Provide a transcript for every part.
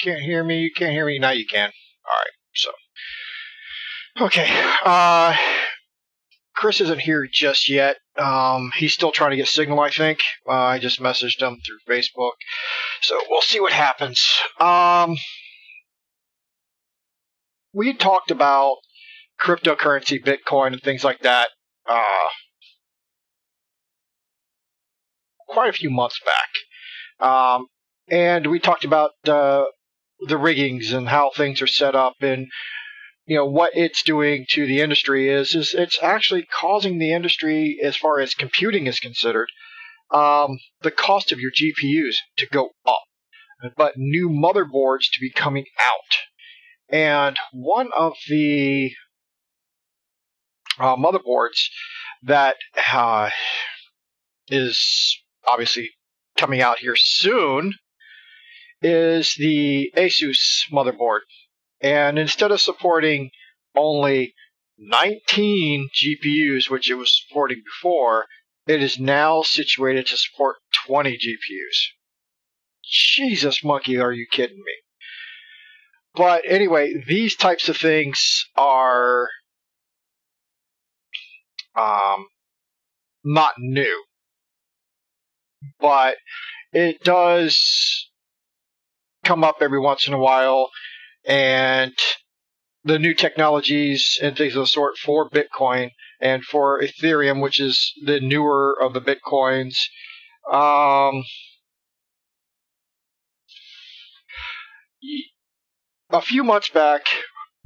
can't hear me. You can't hear me. Now you can. All right. So, okay. Chris isn't here just yet. He's still trying to get signal, I think. I just messaged him through Facebook. So we'll see what happens. We talked about cryptocurrency, Bitcoin, and things like that quite a few months back. And we talked about the riggings and how things are set up, and what it's doing to the industry is it's actually causing the industry, as far as computing is considered, the cost of your GPUs to go up, but new motherboards to be coming out. And one of the motherboards that is obviously coming out here soon is the Asus motherboard. And instead of supporting only 19 GPUs, which it was supporting before, it is now situated to support 20 GPUs. Jesus monkey, are you kidding me? But anyway, these types of things are not new. But it does come up every once in a while, and the new technologies and things of the sort for Bitcoin and for Ethereum, which is the newer of the Bitcoins, a few months back,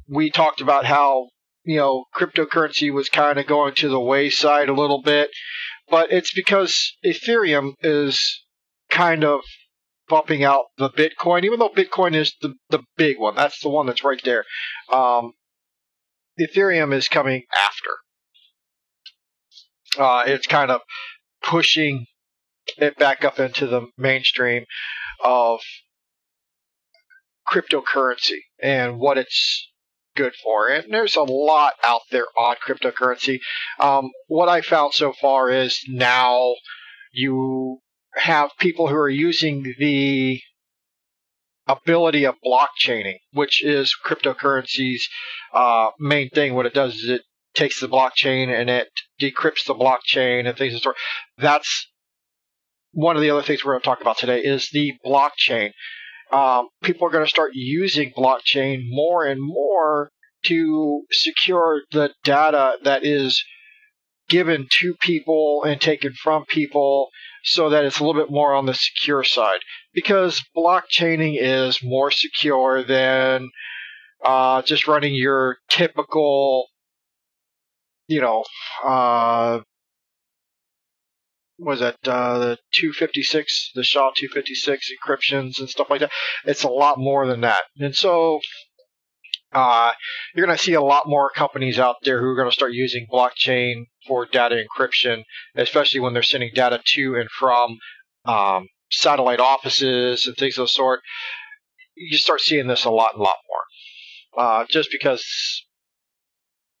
we talked about how, cryptocurrency was kind of going to the wayside a little bit, but it's because Ethereum is kind of bumping out the Bitcoin, even though Bitcoin is the big one. That's the one that's right there. Ethereum is coming after. It's kind of pushing it back up into the mainstream of cryptocurrency and what it's good for. And there's a lot out there on cryptocurrency. What I found so far is now you have people who are using the ability of blockchaining, which is cryptocurrency's main thing. What it does is it takes the blockchain and it decrypts the blockchain and things of the sort. That's one of the other things we're going to talk about today is the blockchain. People are going to start using blockchain more and more to secure the data that is given to people and taken from people, so that it's a little bit more on the secure side. Because blockchaining is more secure than just running your typical, the 256, the SHA-256 encryptions and stuff like that. It's a lot more than that. And so you're going to see a lot more companies out there who are going to start using blockchain for data encryption, especially when they're sending data to and from satellite offices and things of the sort. You start seeing this a lot more. Just because,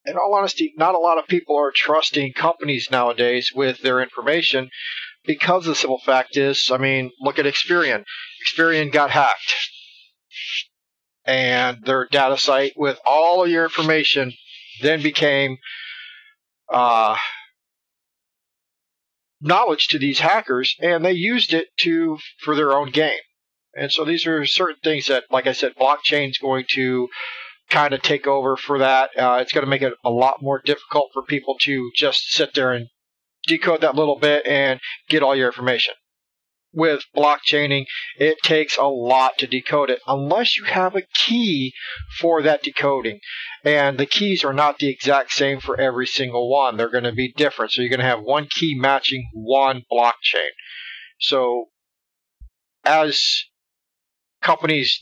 in all honesty, not a lot of people are trusting companies nowadays with their information, because the simple fact is, look at Experian. Experian got hacked, and their data site with all of your information then became knowledge to these hackers, and they used it for their own gain. And so these are certain things that, like I said, blockchain is going to kind of take over for that. It's going to make it a lot more difficult for people to just sit there and decode that little bit and get all your information. With blockchaining, it takes a lot to decode it, unless you have a key for that decoding. And the keys are not the exact same for every single one. They're going to be different. So you're going to have one key matching one blockchain. So as companies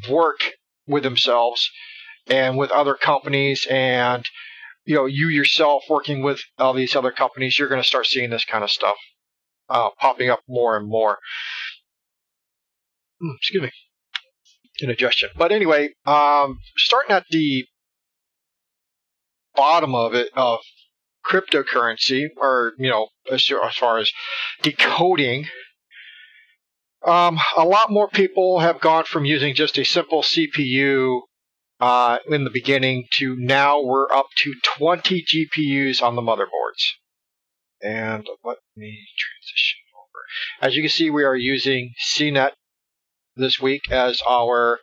work with themselves and with other companies, and you yourself working with all these other companies, you're going to start seeing this kind of stuff popping up more and more. Excuse me, indigestion. But anyway, starting at the bottom of it, of cryptocurrency, or as far as decoding, a lot more people have gone from using just a simple CPU in the beginning to now we're up to 20 GPUs on the motherboards. And let me transition over. As you can see, we are using CNET this week as our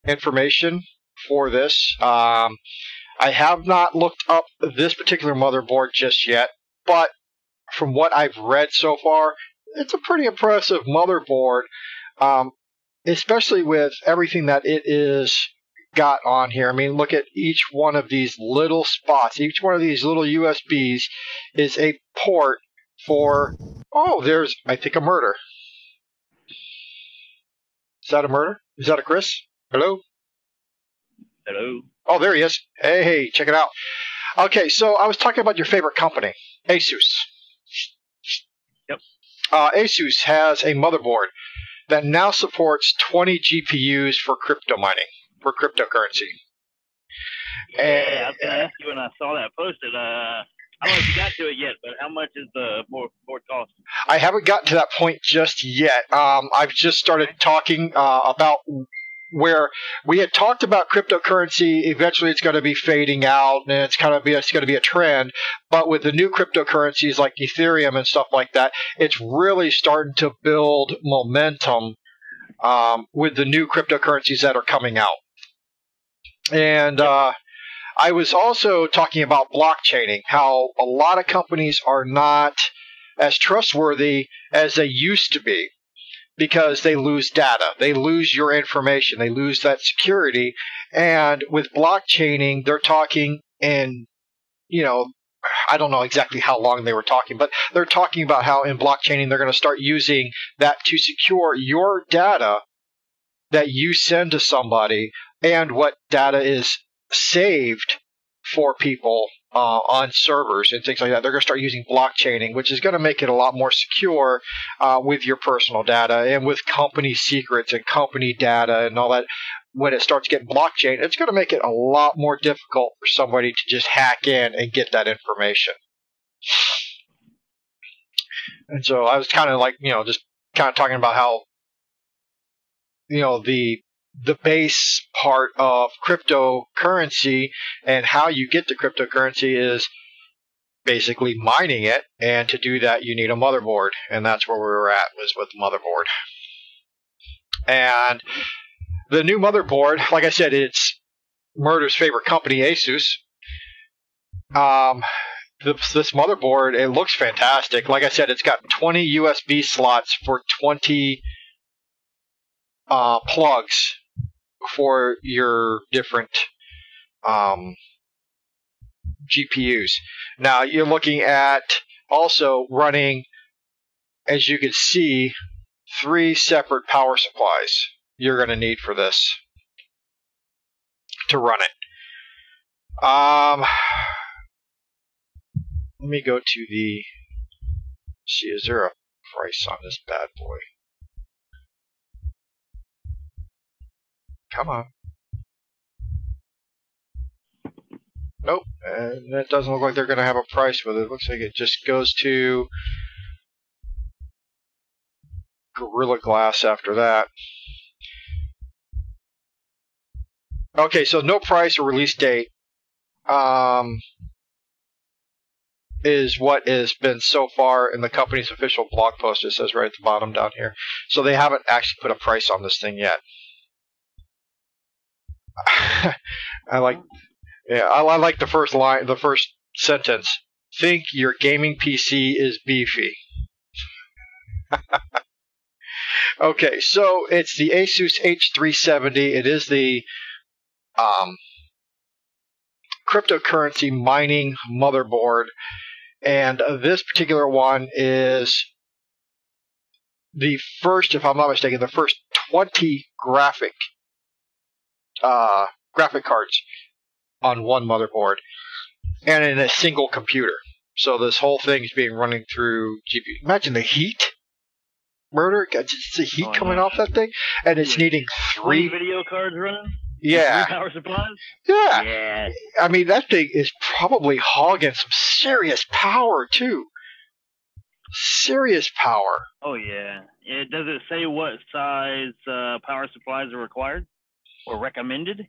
information for this. I have not looked up this particular motherboard just yet, but from what I've read so far, it's a pretty impressive motherboard, especially with everything that it is got on here. I mean, look at each one of these little spots. Each one of these little USBs is a port for, oh, there's, I think, a murder. Is that a murder? Is that a Chris? Hello? Hello. Oh, there he is. Hey, check it out. Okay, so I was talking about your favorite company, Asus. Yep. Asus has a motherboard that now supports 20 GPUs for crypto mining, for cryptocurrency. Yeah, I was going to ask you when I saw that posted. I don't know if you got to it yet, but how much is the board cost? I haven't gotten to that point just yet. I've just started talking about where we had talked about cryptocurrency. Eventually, it's going to be fading out, and it's going to be a trend. But with the new cryptocurrencies like Ethereum and stuff like that, it's really starting to build momentum with the new cryptocurrencies that are coming out. And I was also talking about blockchaining, how a lot of companies are not as trustworthy as they used to be because they lose data. They lose your information. They lose that security. And with blockchaining, they're talking in, I don't know exactly how long they were talking, but they're talking about how in blockchaining they're going to start using that to secure your data that you send to somebody and what data is saved for people on servers and things like that. They're going to start using blockchaining, which is going to make it a lot more secure with your personal data and with company secrets and company data and all that. When it starts getting blockchain, it's going to make it a lot more difficult for somebody to just hack in and get that information. And so I was kind of like, just kind of talking about how, the base part of cryptocurrency and how you get the cryptocurrency is basically mining it. And to do that, you need a motherboard. And that's where we were at, was with the motherboard. And the new motherboard, like I said, it's Murder's favorite company, Asus. This motherboard, it looks fantastic. Like I said, it's got 20 USB slots for 20 plugs for your different GPUs. Now you're looking at also running, as you can see, 3 separate power supplies you're going to need for this to run it. Let me go to see, is there a price on this bad boy? Come on. Nope. And it doesn't look like they're going to have a price with it. It looks like it just goes to Gorilla Glass after that. Okay, so no price or release date is what has been so far in the company's official blog post. It says right at the bottom down here. So they haven't actually put a price on this thing yet. I like the first line, the first sentence. Think your gaming PC is beefy. Okay, so it's the Asus H370. It is the cryptocurrency mining motherboard, and this particular one is the first, if I'm not mistaken, the first 20 graphic cards on one motherboard and in a single computer. So this whole thing is being running through GPU. Imagine the heat, Murder. Just the heat coming off that thing, and it's needing 3 video cards running. Yeah. 3 power supplies. Yeah. I mean, that thing is probably hogging some serious power too. serious power. Oh yeah. Does it say what size power supplies are required or recommended?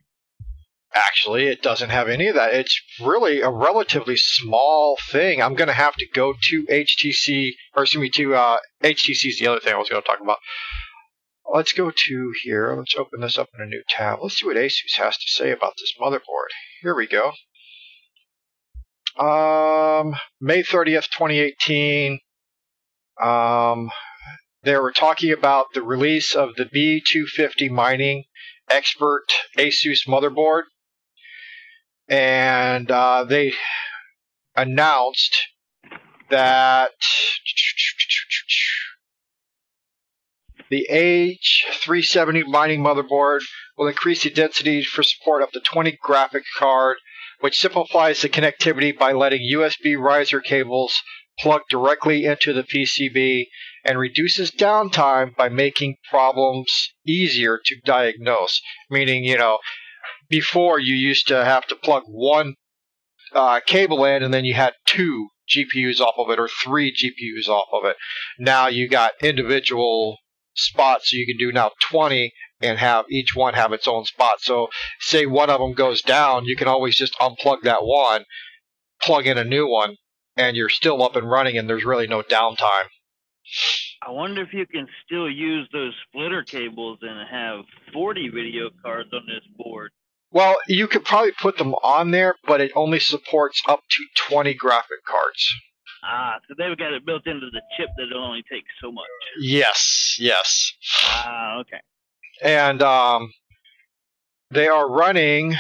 Actually, it doesn't have any of that. It's really a relatively small thing. I'm going to have to go to HTC, or excuse me, to HTC is the other thing I was going to talk about. Let's go to here. Let's open this up in a new tab. Let's see what Asus has to say about this motherboard. Here we go. May 30th, 2018. They were talking about the release of the B250 Mining Expert Asus motherboard. And they announced that the H370 mining motherboard will increase the density for support up to 20 graphic card, which simplifies the connectivity by letting USB riser cables plug directly into the PCB and reduces downtime by making problems easier to diagnose. Meaning, you know, before you used to have to plug one cable in and then you had 2 GPUs off of it or 3 GPUs off of it. Now you got individual spots, so you can do now 20 and have each one have its own spot. So say one of them goes down, you can always just unplug that one, plug in a new one, and you're still up and running and there's really no downtime. I wonder if you can still use those splitter cables and have 40 video cards on this board. Well, you could probably put them on there, but it only supports up to 20 graphic cards. Ah, so they've got it built into the chip that it only takes so much. Yes, yes. Ah, okay. And they are running,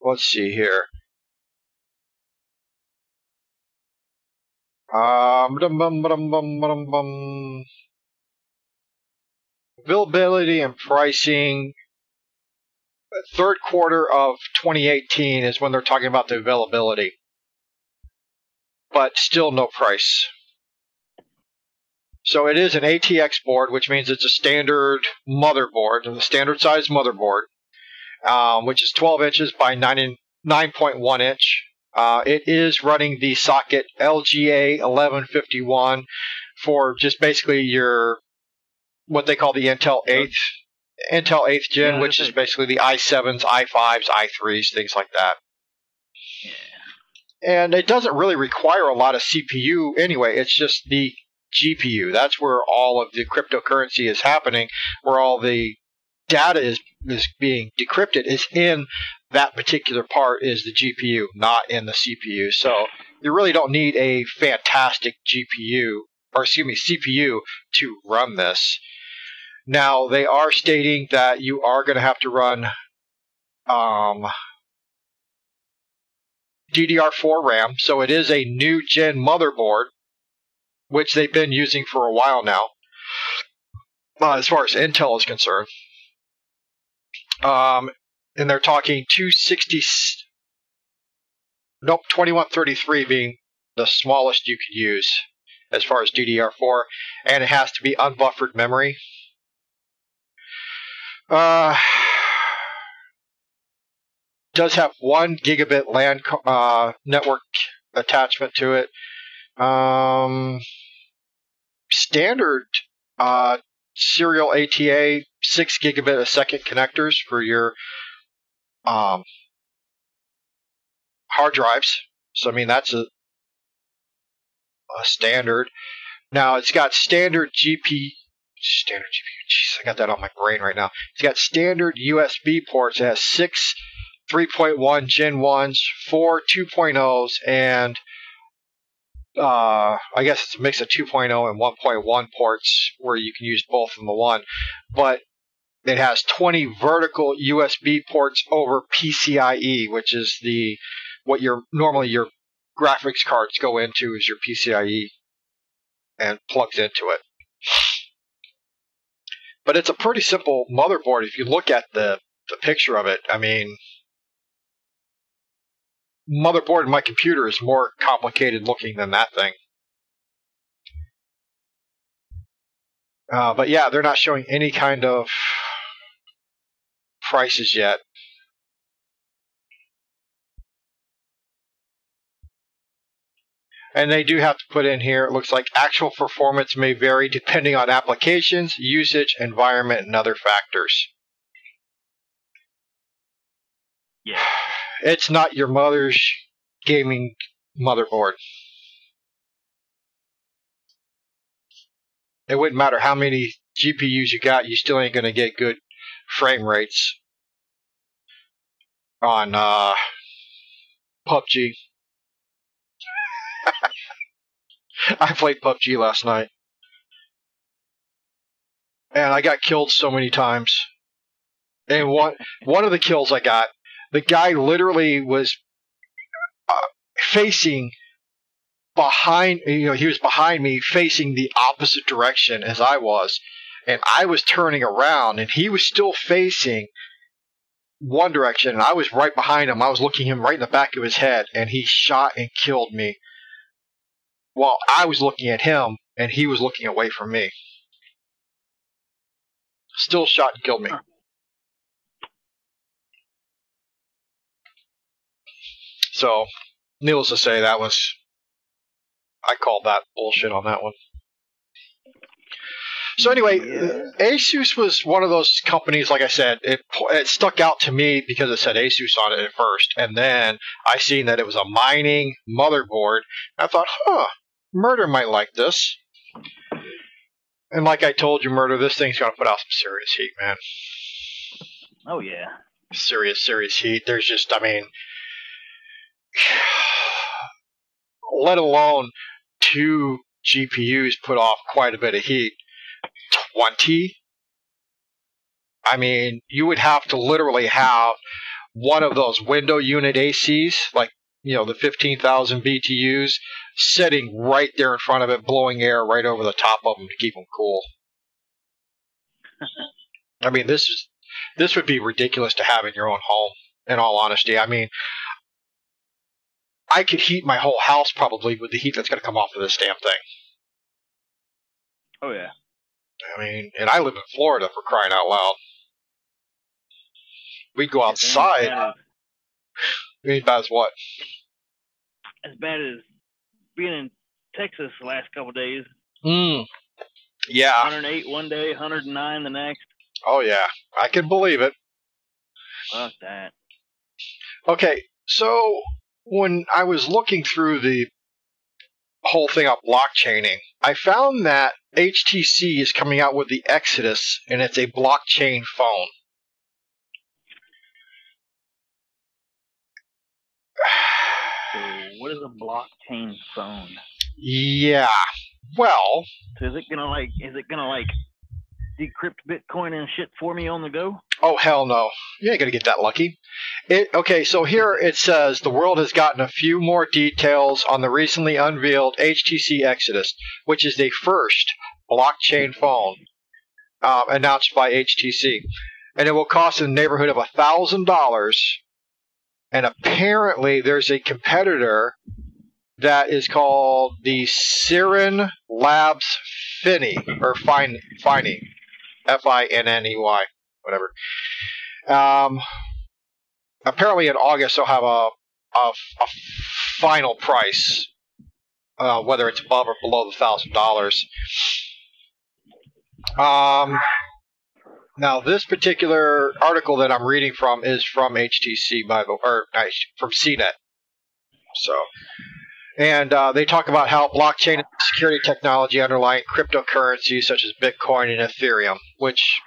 let's see here. Availability and pricing. Third quarter of 2018 is when they're talking about the availability, but still no price. So it is an ATX board, which means it's a standard motherboard, a standard size motherboard, which is 12 inches by 9.1 inch. It is running the socket LGA 1151 for just basically your, what they call the Intel 8th gen, Yeah, which is basically the i7s, i5s, i3s, things like that. Yeah. And it doesn't really require a lot of CPU anyway. It's just the GPU. That's where all of the cryptocurrency is happening, where all the data is being decrypted is in that particular part is the GPU, not in the CPU. So you really don't need a fantastic GPU, or excuse me, CPU to run this. Now, they are stating that you are going to have to run DDR4 RAM, so it is a new gen motherboard, which they've been using for a while now, as far as Intel is concerned. And they're talking 2133 being the smallest you could use as far as DDR4, and it has to be unbuffered memory. Does have 1 gigabit LAN network attachment to it. Standard serial ATA 6 gigabit a second connectors for your hard drives. So I mean that's a standard. Now it's got standard GPU. Jeez, I got that on my brain right now. It's got standard USB ports. It has 6 3.1 Gen 1s, 4 2.0s, and I guess it's a mix of 2.0 and 1.1 ports where you can use both in the one. But it has 20 vertical USB ports over PCIe, which is what normally your graphics cards go into is your PCIe and plugs into it. But it's a pretty simple motherboard if you look at the picture of it. I mean, motherboard in my computer is more complicated looking than that thing. But yeah, they're not showing any kind of prices yet. And they do have to put in here, it looks like actual performance may vary depending on applications, usage, environment, and other factors. Yeah. It's not your mother's gaming motherboard. It wouldn't matter how many GPUs you got, you still ain't going to get good frame rates on PUBG. I played PUBG last night. And I got killed so many times. And one of the kills I got, the guy literally was facing behind, he was behind me facing the opposite direction as I was. And I was turning around and he was still facing one direction and I was right behind him. I was looking him right in the back of his head and he shot and killed me while I was looking at him and he was looking away from me. Still shot and killed me. So, needless to say, I called that bullshit on that one. So anyway, Asus was one of those companies, like I said, it stuck out to me because it said Asus on it at first. And then I seen that it was a mining motherboard. I thought, Murder might like this. And like I told you, Murder, this thing's going to put out some serious heat, man. Oh, yeah. Serious heat. There's just, let alone 2 GPUs put off quite a bit of heat. 20? You would have to literally have one of those window unit ACs, like, the 15,000 BTUs, sitting right there in front of it, blowing air right over the top of them to keep them cool. This would be ridiculous to have in your own home, in all honesty. I could heat my whole house probably with the heat that's going to come off of this damn thing. Oh, yeah. And I live in Florida, for crying out loud. We'd go outside. As bad as what? As bad as being in Texas the last couple of days. Yeah. 108 one day, 109 the next. Oh, yeah. I can believe it. Fuck that. Okay, so when I was looking through the whole thing of blockchaining, I found that HTC is coming out with the Exodus, and it's a blockchain phone. So what is a blockchain phone? Yeah. Well. So is it gonna decrypt Bitcoin and shit for me on the go? Oh, hell no. You ain't gonna get that lucky. Okay, so here it says the world has gotten a few more details on the recently unveiled HTC Exodus, which is the first blockchain phone announced by HTC. And it will cost in the neighborhood of $1,000. And apparently there's a competitor that is called the Siren Labs Finney, or Finey, Finney, whatever. Apparently in August they'll have a final price, whether it's above or below the $1,000. Now this particular article that I'm reading from is from HTC, from CNET. So, and they talk about how blockchain and security technology underlying cryptocurrencies such as Bitcoin and Ethereum, which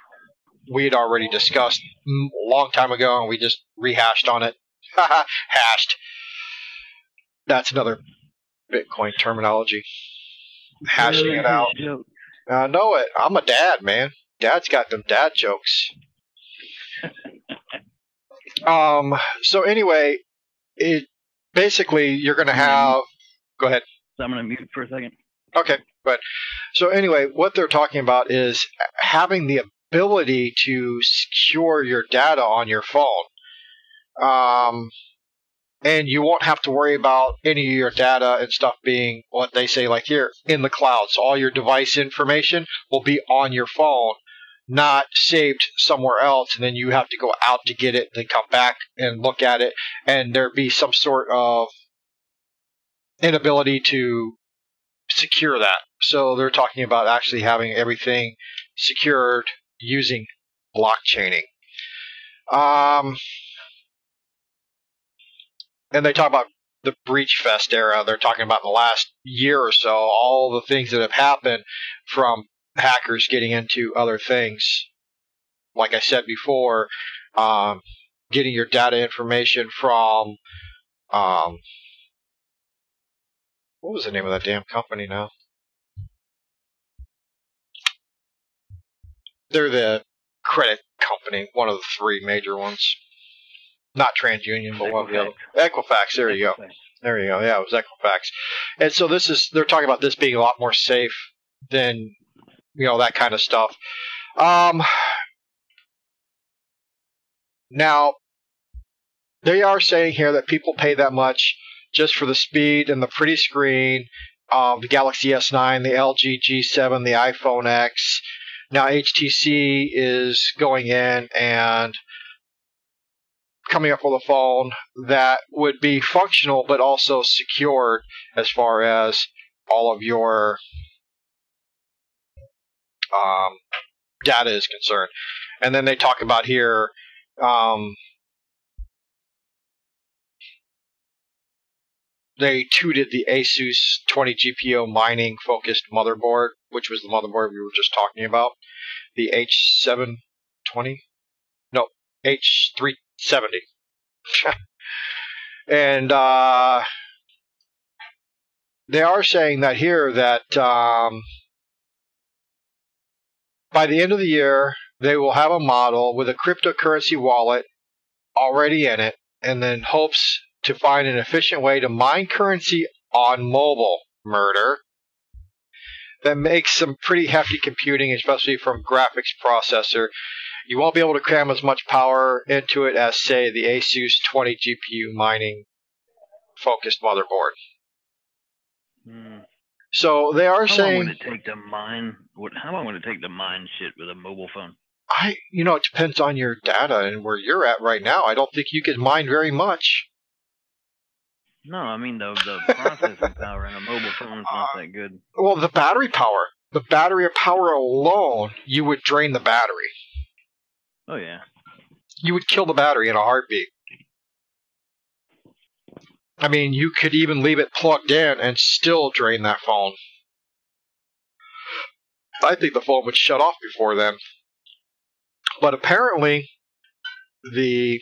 we had already discussed a long time ago, and we just rehashed on it. Hashed. That's another Bitcoin terminology. Hashing it out. I know it. I'm a dad, man. Dad's got them dad jokes. So anyway, basically you're going to have... Go ahead. So I'm going to mute for a second. Okay, but so anyway, what they're talking about is having the ability to secure your data on your phone. And you won't have to worry about any of your data and stuff being, what they say, like here, in the cloud. So all your device information will be on your phone, not saved somewhere else, and then you have to go out to get it, then come back and look at it, and there be some sort of inability to secure that. So they're talking about actually having everything secured using blockchaining. And they talk about the Breach Fest era. They're talking about in the last year or so, all the things that have happened from hackers getting into other things. Like I said before, getting your data information from, what was the name of that damn company now? They're the credit company, one of the three major ones. Not TransUnion, but one of the other. Equifax, there you go. There you go. Yeah, it was Equifax. And so they're talking about this being a lot more safe than, that kind of stuff. Now, they are saying here that people pay that much just for the speed and the pretty screen, the Galaxy S9, the LG G7, the iPhone X. Now, HTC is going in and coming up with a phone that would be functional but also secured as far as all of your data is concerned. And then they talk about here they tooted the Asus 20 GPU mining focused motherboard, which was the motherboard we were just talking about. The H720? No, H370. And they are saying that here that by the end of the year, they will have a model with a cryptocurrency wallet already in it, and then hopes to find an efficient way to mine currency on mobile, murder, that makes some pretty hefty computing, especially from graphics processor. You won't be able to cram as much power into it as, say, the Asus 20 GPU mining focused motherboard. So they are saying... How long would it take to mine? How long would it take to mine shit with a mobile phone? It depends on your data and where you're at right now. I don't think you could mine very much. No, I mean the processing power in a mobile phone is not that good. Well, the battery power. The battery power alone, you would drain the battery. Oh, yeah. You would kill the battery in a heartbeat. I mean, you could even leave it plugged in and still drain that phone. I think the phone would shut off before then. But apparently, the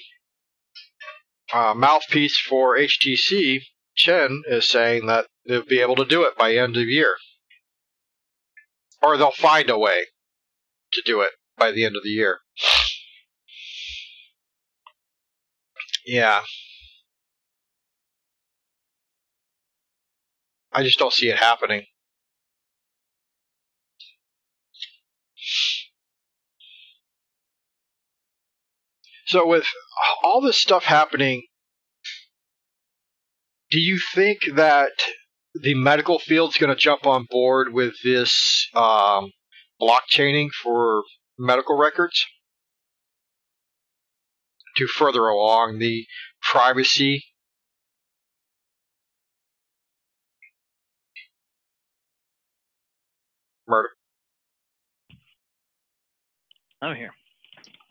mouthpiece for HTC, Chen, is saying that they'll be able to do it by end of year. Or they'll find a way to do it by the end of the year. Yeah. I just don't see it happening. So with all this stuff happening, do you think that the medical field's going to jump on board with this blockchaining for medical records to further along the privacy? Murder. I'm here.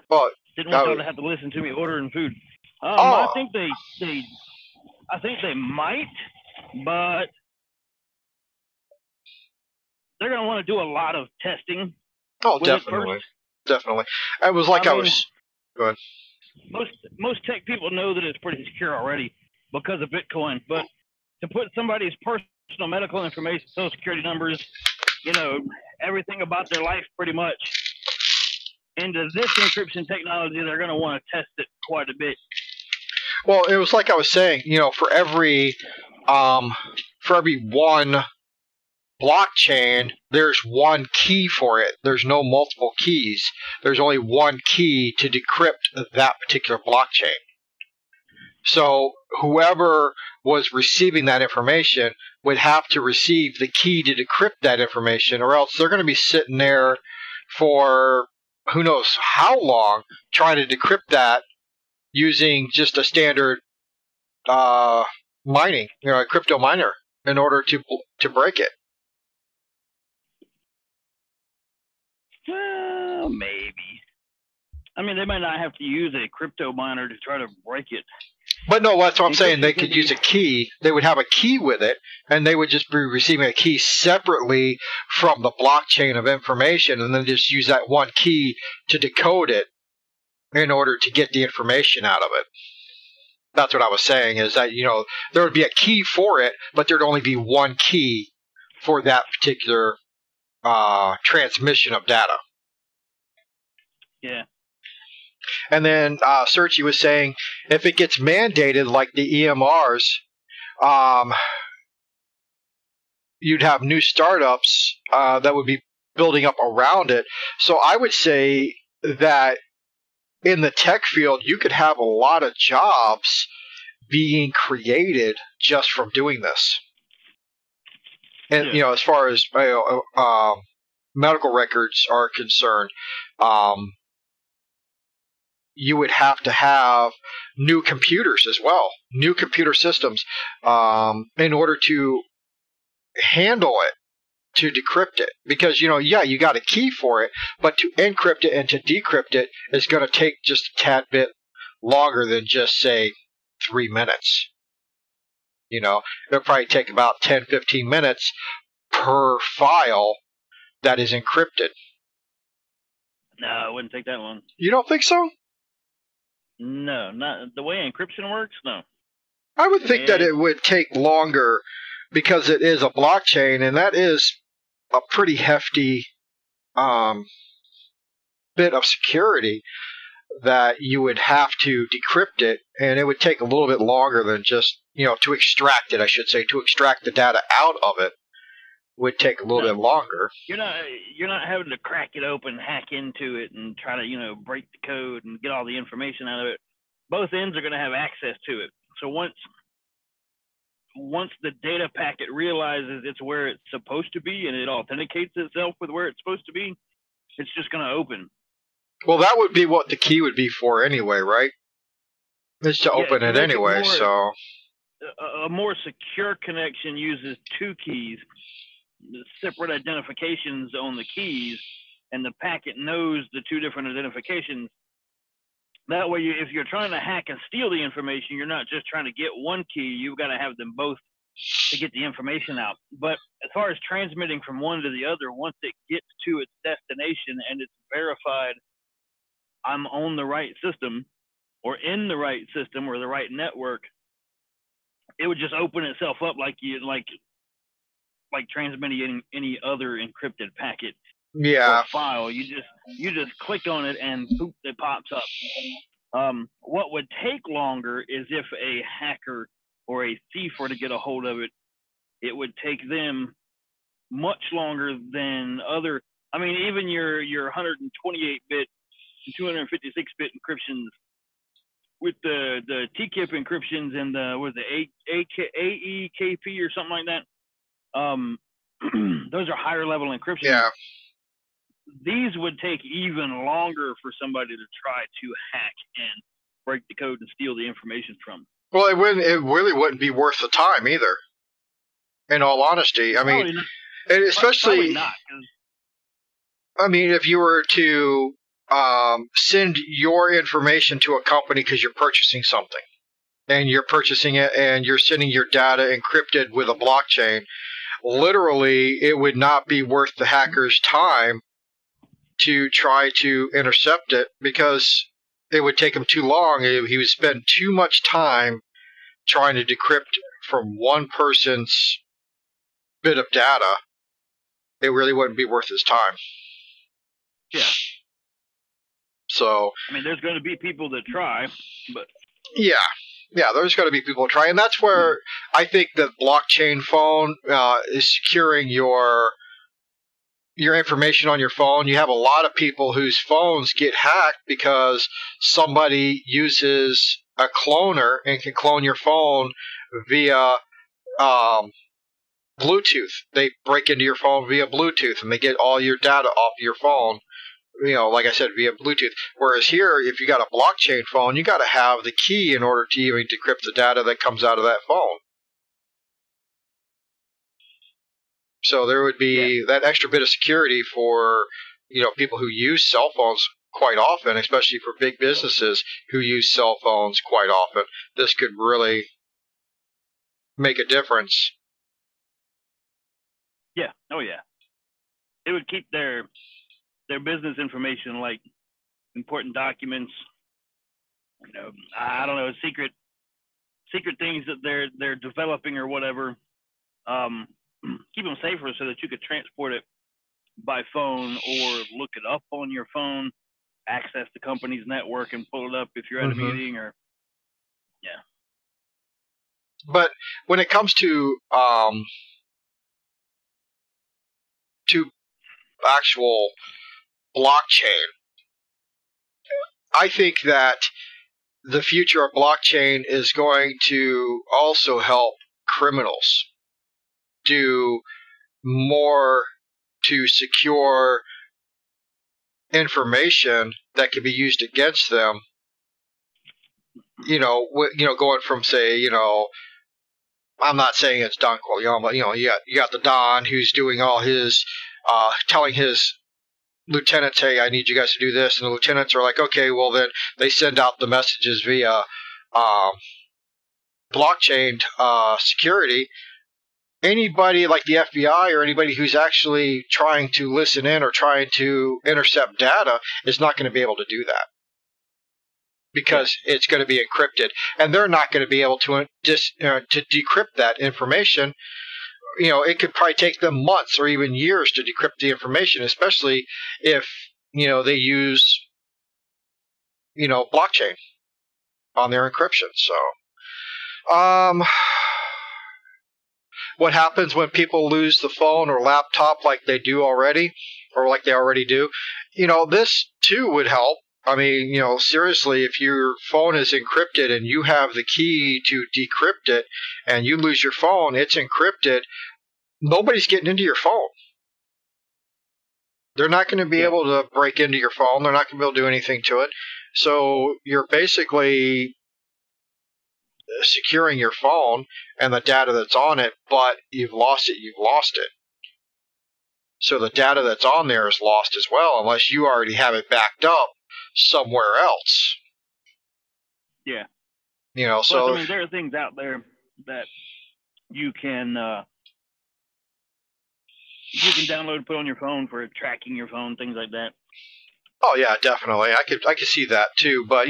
Well, didn't want y'all to have to listen to me ordering food. I think they might, but they're gonna want to do a lot of testing. Oh, definitely. Definitely. It was like I was. Go ahead. Most tech people know that it's pretty secure already because of Bitcoin, but to put somebody's personal medical information, social security numbers, everything about their life pretty much into this encryption technology, they're going to want to test it quite a bit. Well, it was like I was saying, for every one blockchain, there's one key for it. There's no multiple keys. There's only one key to decrypt that particular blockchain. So whoever was receiving that information would have to receive the key to decrypt that information, or else they're going to be sitting there for who knows how long trying to decrypt that using just a standard mining, a crypto miner in order to break it. Well, maybe. I mean, they might not have to use a crypto miner to try to break it. But no, that's what I'm saying. They could use a key. They would have a key with it, and they would just be receiving a key separately from the blockchain of information, and then just use that one key to decode it in order to get the information out of it. That's what I was saying, is that, there would be a key for it, but there'd only be one key for that particular transmission of data. Yeah. And then Searchy was saying, if it gets mandated like the EMRs, you'd have new startups that would be building up around it. So I would say that in the tech field, you could have a lot of jobs being created just from doing this. And, as far as medical records are concerned, you would have to have new computers as well, new computer systems, in order to handle it, to decrypt it. Because, you got a key for it, but to encrypt it and to decrypt it is going to take just a tad bit longer than just, say, 3 minutes. It'll probably take about 10, 15 minutes per file that is encrypted. No, it wouldn't take that long. You don't think so? No, not the way encryption works, no. I would think that it would take longer because it is a blockchain, and that is a pretty hefty bit of security that you would have to decrypt it, and it would take a little bit longer than just, to extract it, I should say. To extract the data out of it would take a little bit longer. You're not having to crack it open, hack into it, and try to, break the code and get all the information out of it. Both ends are going to have access to it. So once the data packet realizes it's where it's supposed to be and it authenticates itself with where it's supposed to be, it's just going to open. Well, that would be what the key would be for anyway, right? It's to open it anyway, so... A more secure connection uses two keys, separate identifications on the keys, and the packet knows the two different identifications. That way, if you're trying to hack and steal the information, you're not just trying to get one key. You've got to have them both to get the information out. But as far as transmitting from one to the other, once it gets to its destination and it's verified I'm on the right system or in the right system or the right network, it would just open itself up like transmitting any other encrypted packet. Yeah. Or file. You just click on it and boop, it pops up. What would take longer is if a hacker or a thief were to get a hold of it. It would take them much longer than other. I mean, even your 128-bit, 256-bit encryptions with the TKIP encryptions and the AEKP or something like that. Those are higher level encryptions. Yeah. These would take even longer for somebody to try to hack and break the code and steal the information from. Well, it really wouldn't be worth the time either. In all honesty, I mean, and especially not, I mean, if you were to send your information to a company because you're purchasing something, and you're purchasing it, and you're sending your data encrypted with a blockchain, literally, it would not be worth the hacker's time to try to intercept it because it would take him too long. He would spend too much time trying to decrypt from one person's bit of data. It really wouldn't be worth his time. Yeah. So, I mean, there's going to be people that try, but yeah, there's going to be people that try, and that's where I think the blockchain phone is securing your information on your phone. You have a lot of people whose phones get hacked because somebody uses a cloner and can clone your phone via Bluetooth. They break into your phone via Bluetooth and they get all your data off your phone, like I said, via Bluetooth. Whereas here, if you got a blockchain phone, you got to have the key in order to even decrypt the data that comes out of that phone. So there would be that extra bit of security for, people who use cell phones quite often, especially for big businesses who use cell phones quite often. This could really make a difference. Yeah. Oh, yeah. It would keep their business information, like important documents, I don't know, secret things that they're developing or whatever. Keep them safer so that you could transport it by phone or look it up on your phone, access the company's network and pull it up if you're at a meeting or, But when it comes to actual blockchain, I think that the future of blockchain is going to also help criminals do more to secure information that can be used against them. Going from, say, I'm not saying it's Dunkel, but you got the Don who's doing all his telling his lieutenants, hey, I need you guys to do this, and the lieutenants are like, okay, well then they send out the messages via blockchain security. Anybody like the FBI or anybody who's actually trying to listen in or trying to intercept data is not going to be able to do that because it's going to be encrypted, and they're not going to be able to to decrypt that information. It could probably take them months or even years to decrypt the information, especially if, they use, blockchain on their encryption. So, what happens when people lose the phone or laptop like they do already, or like they already do? This too would help. I mean, seriously, if your phone is encrypted and you have the key to decrypt it and you lose your phone, it's encrypted, nobody's getting into your phone. They're not going to be able to break into your phone. They're not going to be able to do anything to it. So you're basically securing your phone and the data that's on it, but you've lost it. So the data that's on there is lost as well, unless you already have it backed up somewhere else. Yeah. So I mean, there are things out there that you can download and put on your phone for tracking your phone, things like that. Oh yeah, definitely. I could see that too, but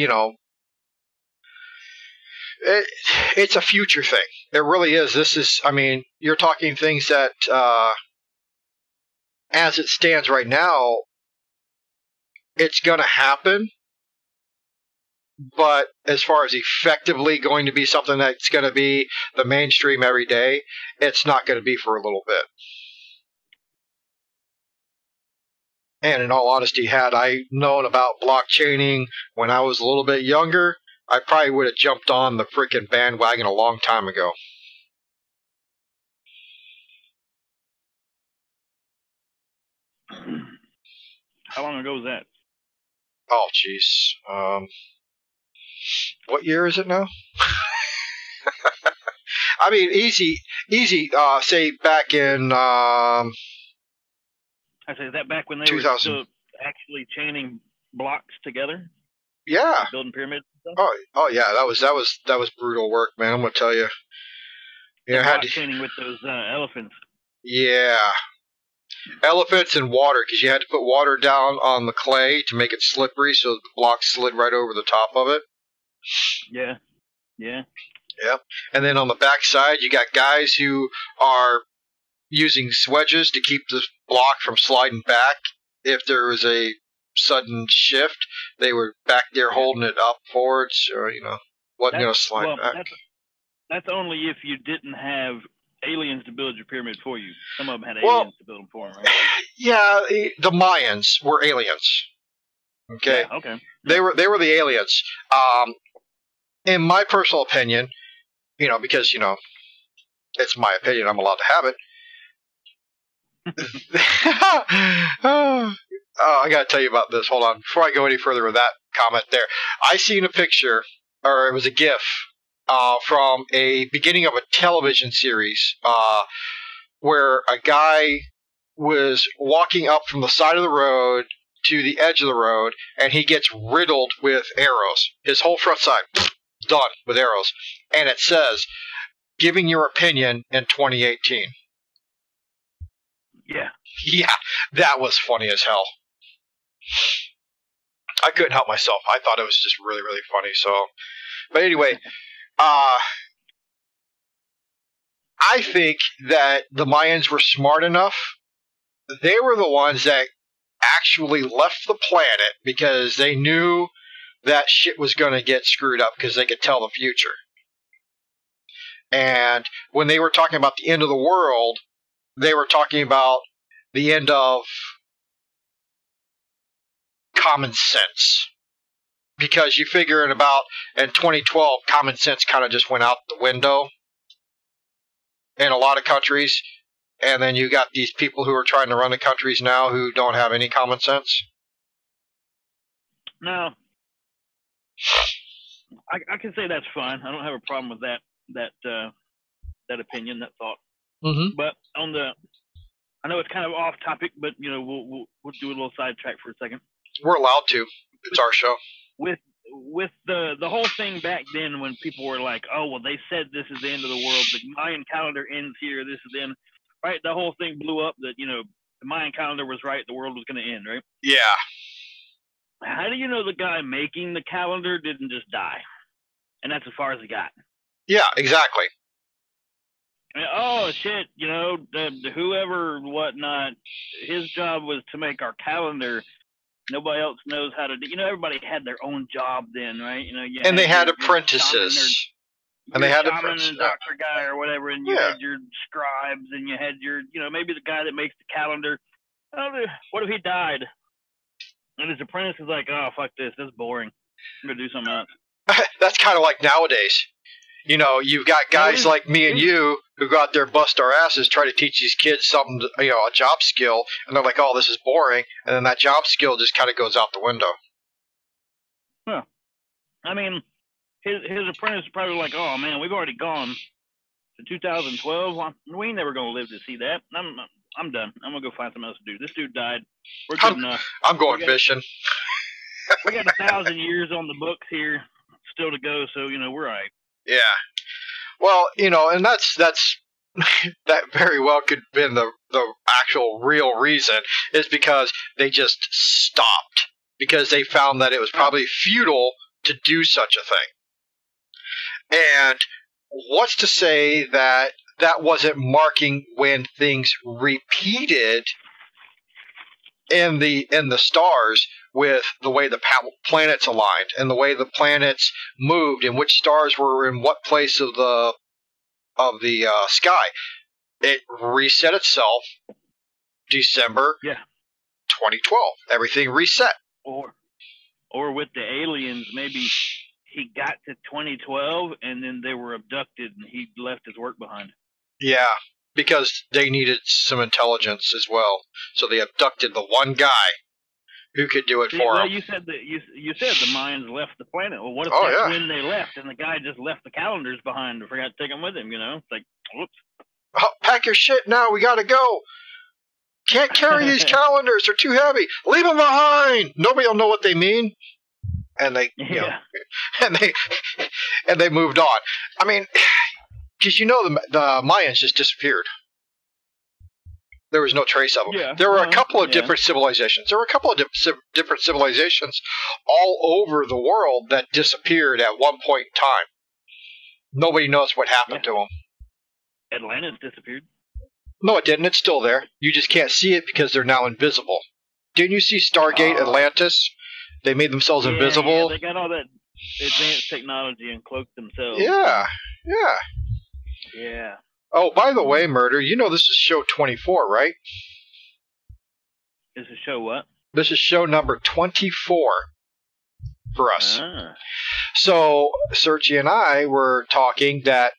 it's a future thing. It really is. This is, I mean, you're talking things that, as it stands right now, it's going to happen. But as far as effectively going to be something that's going to be the mainstream every day, it's not going to be for a little bit. And in all honesty, had I known about blockchaining when I was a little bit younger, I probably would have jumped on the freaking bandwagon a long time ago. How long ago was that? Oh, jeez. What year is it now? I mean, easy. Say back in. I say that back when they were still actually chaining blocks together. Yeah. Building pyramids and stuff. Oh yeah. That was brutal work, man. I'm gonna tell you. Had chaining with those elephants. Yeah. Elephants and water, because you had to put water down on the clay to make it slippery, so the blocks slid right over the top of it. Yeah. Yep. And then on the back side, you got guys who are using wedges to keep the block from sliding back. If there was a sudden shift, they were back there holding it up forwards, or wasn't going to slide back. That's only if you didn't have aliens to build your pyramid for you. Some of them had aliens to build them for them, right? Yeah, the Mayans were aliens. Okay. Yeah, okay. They were the aliens. In my personal opinion, because it's my opinion, I'm allowed to have it. I got to tell you about this. Hold on. Before I go any further with that comment there, I seen a picture, or it was a GIF, from a beginning of a television series where a guy was walking up from the side of the road to the edge of the road, and he gets riddled with arrows. His whole front side done with arrows. And it says, giving your opinion in 2018. Yeah. Yeah, that was funny as hell. I couldn't help myself. I thought it was just really, really funny. So, but anyway, I think that the Mayans were smart enough. They were the ones that actually left the planet because they knew that shit was going to get screwed up because they could tell the future. And when they were talking about the end of the world, they were talking about the end of common sense. Because you figure in 2012, common sense kind of just went out the window in a lot of countries. And then you got these people who are trying to run the countries now who don't have any common sense. No. I can say that's fine. I don't have a problem with that opinion, that thought. Mm-hmm. But I know it's kind of off topic, but we'll do a little sidetrack for a second. We're allowed to. It's our show. With the whole thing back then, when people were like, "Oh, well, they said this is the end of the world. The Mayan calendar ends here. This is the end." Right? The whole thing blew up. That the Mayan calendar was right. The world was going to end. Right? Yeah. How do you know the guy making the calendar didn't just die? And that's as far as it got. Yeah, exactly. I mean, oh shit! Whoever whatnot, his job was to make our calendar. Nobody else knows how to do. Everybody had their own job then, right? And they had apprentices. And they had apprentices. And doctor guy or whatever, and you had your scribes, and you had your, maybe the guy that makes the calendar. What if he died? And his apprentice is like, "Oh, fuck this. This is boring. I'm gonna do something else." That's kind of like nowadays. You've got guys like me and you who go out there and bust our asses, try to teach these kids something, a job skill, and they're like, "Oh, this is boring," and then that job skill just kind of goes out the window. Huh. I mean, his apprentice is probably like, "Oh man, we've already gone to 2012. We ain't never gonna live to see that. I'm done. I'm gonna go find something else to do. This dude died. We're good enough. I'm going fishing. We got 1,000 years on the books here still to go, so we're all right." Yeah. Well, and that's that very well could have been the actual real reason, is because they just stopped because they found that it was probably futile to do such a thing. And what's to say that wasn't marking when things repeated in the stars, with the way the planets aligned and the way the planets moved and which stars were in what place of the sky. It reset itself December 2012. Everything reset. Or with the aliens, maybe he got to 2012 and then they were abducted and he left his work behind. Yeah, because they needed some intelligence as well. So they abducted the one guy who could do it for them. You said you said the Mayans left the planet. Well, what if that's when they left and the guy just left the calendars behind and forgot to take them with him? It's like, whoops. Oh, pack your shit now. We got to go. Can't carry these calendars. They're too heavy. Leave them behind. Nobody will know what they mean. And they, and they moved on. I mean, because the Mayans just disappeared. There was no trace of them. Yeah, there were a couple of different civilizations. There were a couple of different civilizations all over the world that disappeared at one point in time. Nobody knows what happened to them. Atlantis disappeared. No, it didn't. It's still there. You just can't see it because they're now invisible. Didn't you see Stargate Atlantis? They made themselves invisible. Yeah, they got all that advanced technology and cloaked themselves. Yeah. Oh, by the way, Murder, this is show 24, right? This is show what? This is show number 24 for us. So, Sergi and I were talking that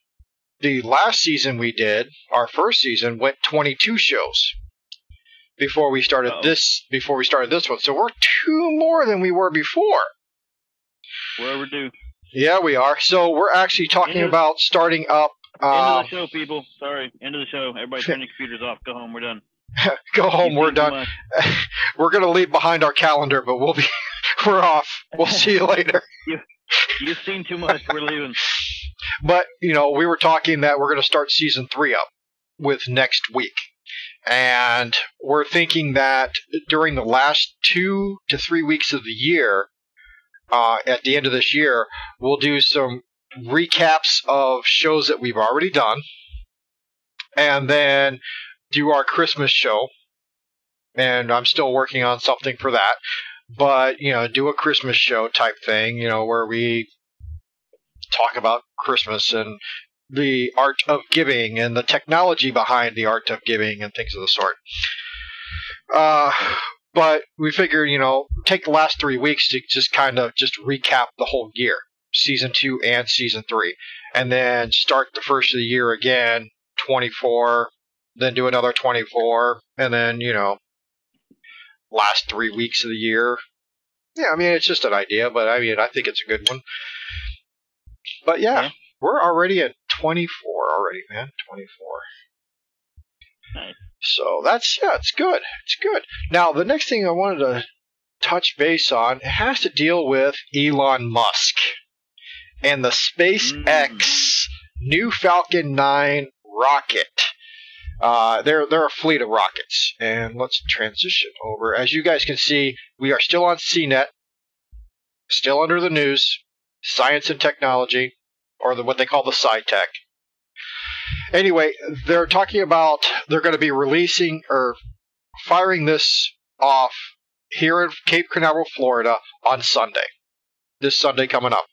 the last season we did, our first season, went 22 shows before we started this one. So we're 2 more than we were before. We're overdue. Yeah, we are. So we're actually talking about starting up End of the show, people. Sorry. End of the show. Everybody turn your computers off. Go home. We're done. Go home. We're done. We're going to leave behind our calendar, but we're off. We'll see you later. You've seen too much. We're leaving. But, we were talking that we're going to start season 3 up with next week. And we're thinking that during the last 2 to 3 weeks of the year, at the end of this year, we'll do some recaps of shows that we've already done, and then do our Christmas show. And I'm still working on something for that, but do a Christmas show type thing, where we talk about Christmas and the art of giving and the technology behind the art of giving and things of the sort. But we figured, take the last 3 weeks to just kind of just recap the whole year. Season 2 and Season 3. And then start the first of the year again, 24, then do another 24, and then, last 3 weeks of the year. Yeah, I mean, it's just an idea, but I think it's a good one. But yeah, we're already at 24 already, man. 24. Nice. So it's good. It's good. Now, the next thing I wanted to touch base on, it has to deal with Elon Musk and the SpaceX new Falcon 9 rocket. They're a fleet of rockets. And let's transition over. As you guys can see, we are still on CNET, still under the news, science and technology, or what they call the sci-tech. Anyway, they're talking about they're going to be releasing or firing this off here in Cape Canaveral, Florida on Sunday. This Sunday coming up.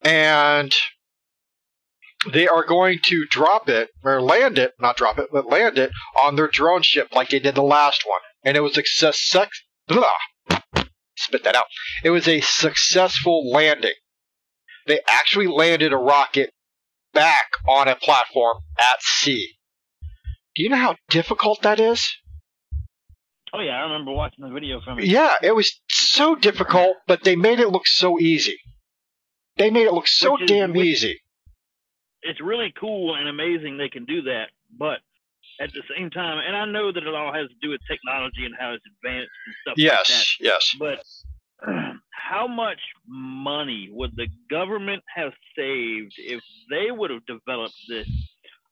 And they are going to drop it, or land it, not drop it, but land it on their drone ship like they did the last one. And it was a spit that out. It was a successful landing. They actually landed a rocket back on a platform at sea. Do you know how difficult that is? Oh yeah, I remember watching the video from it. Yeah, it was so difficult, but they made it look so easy. They made it look so damn easy. It's really cool and amazing they can do that, but at the same time, and I know that it all has to do with technology and how it's advanced and stuff like that. Yes. But how much money would the government have saved if they would have developed this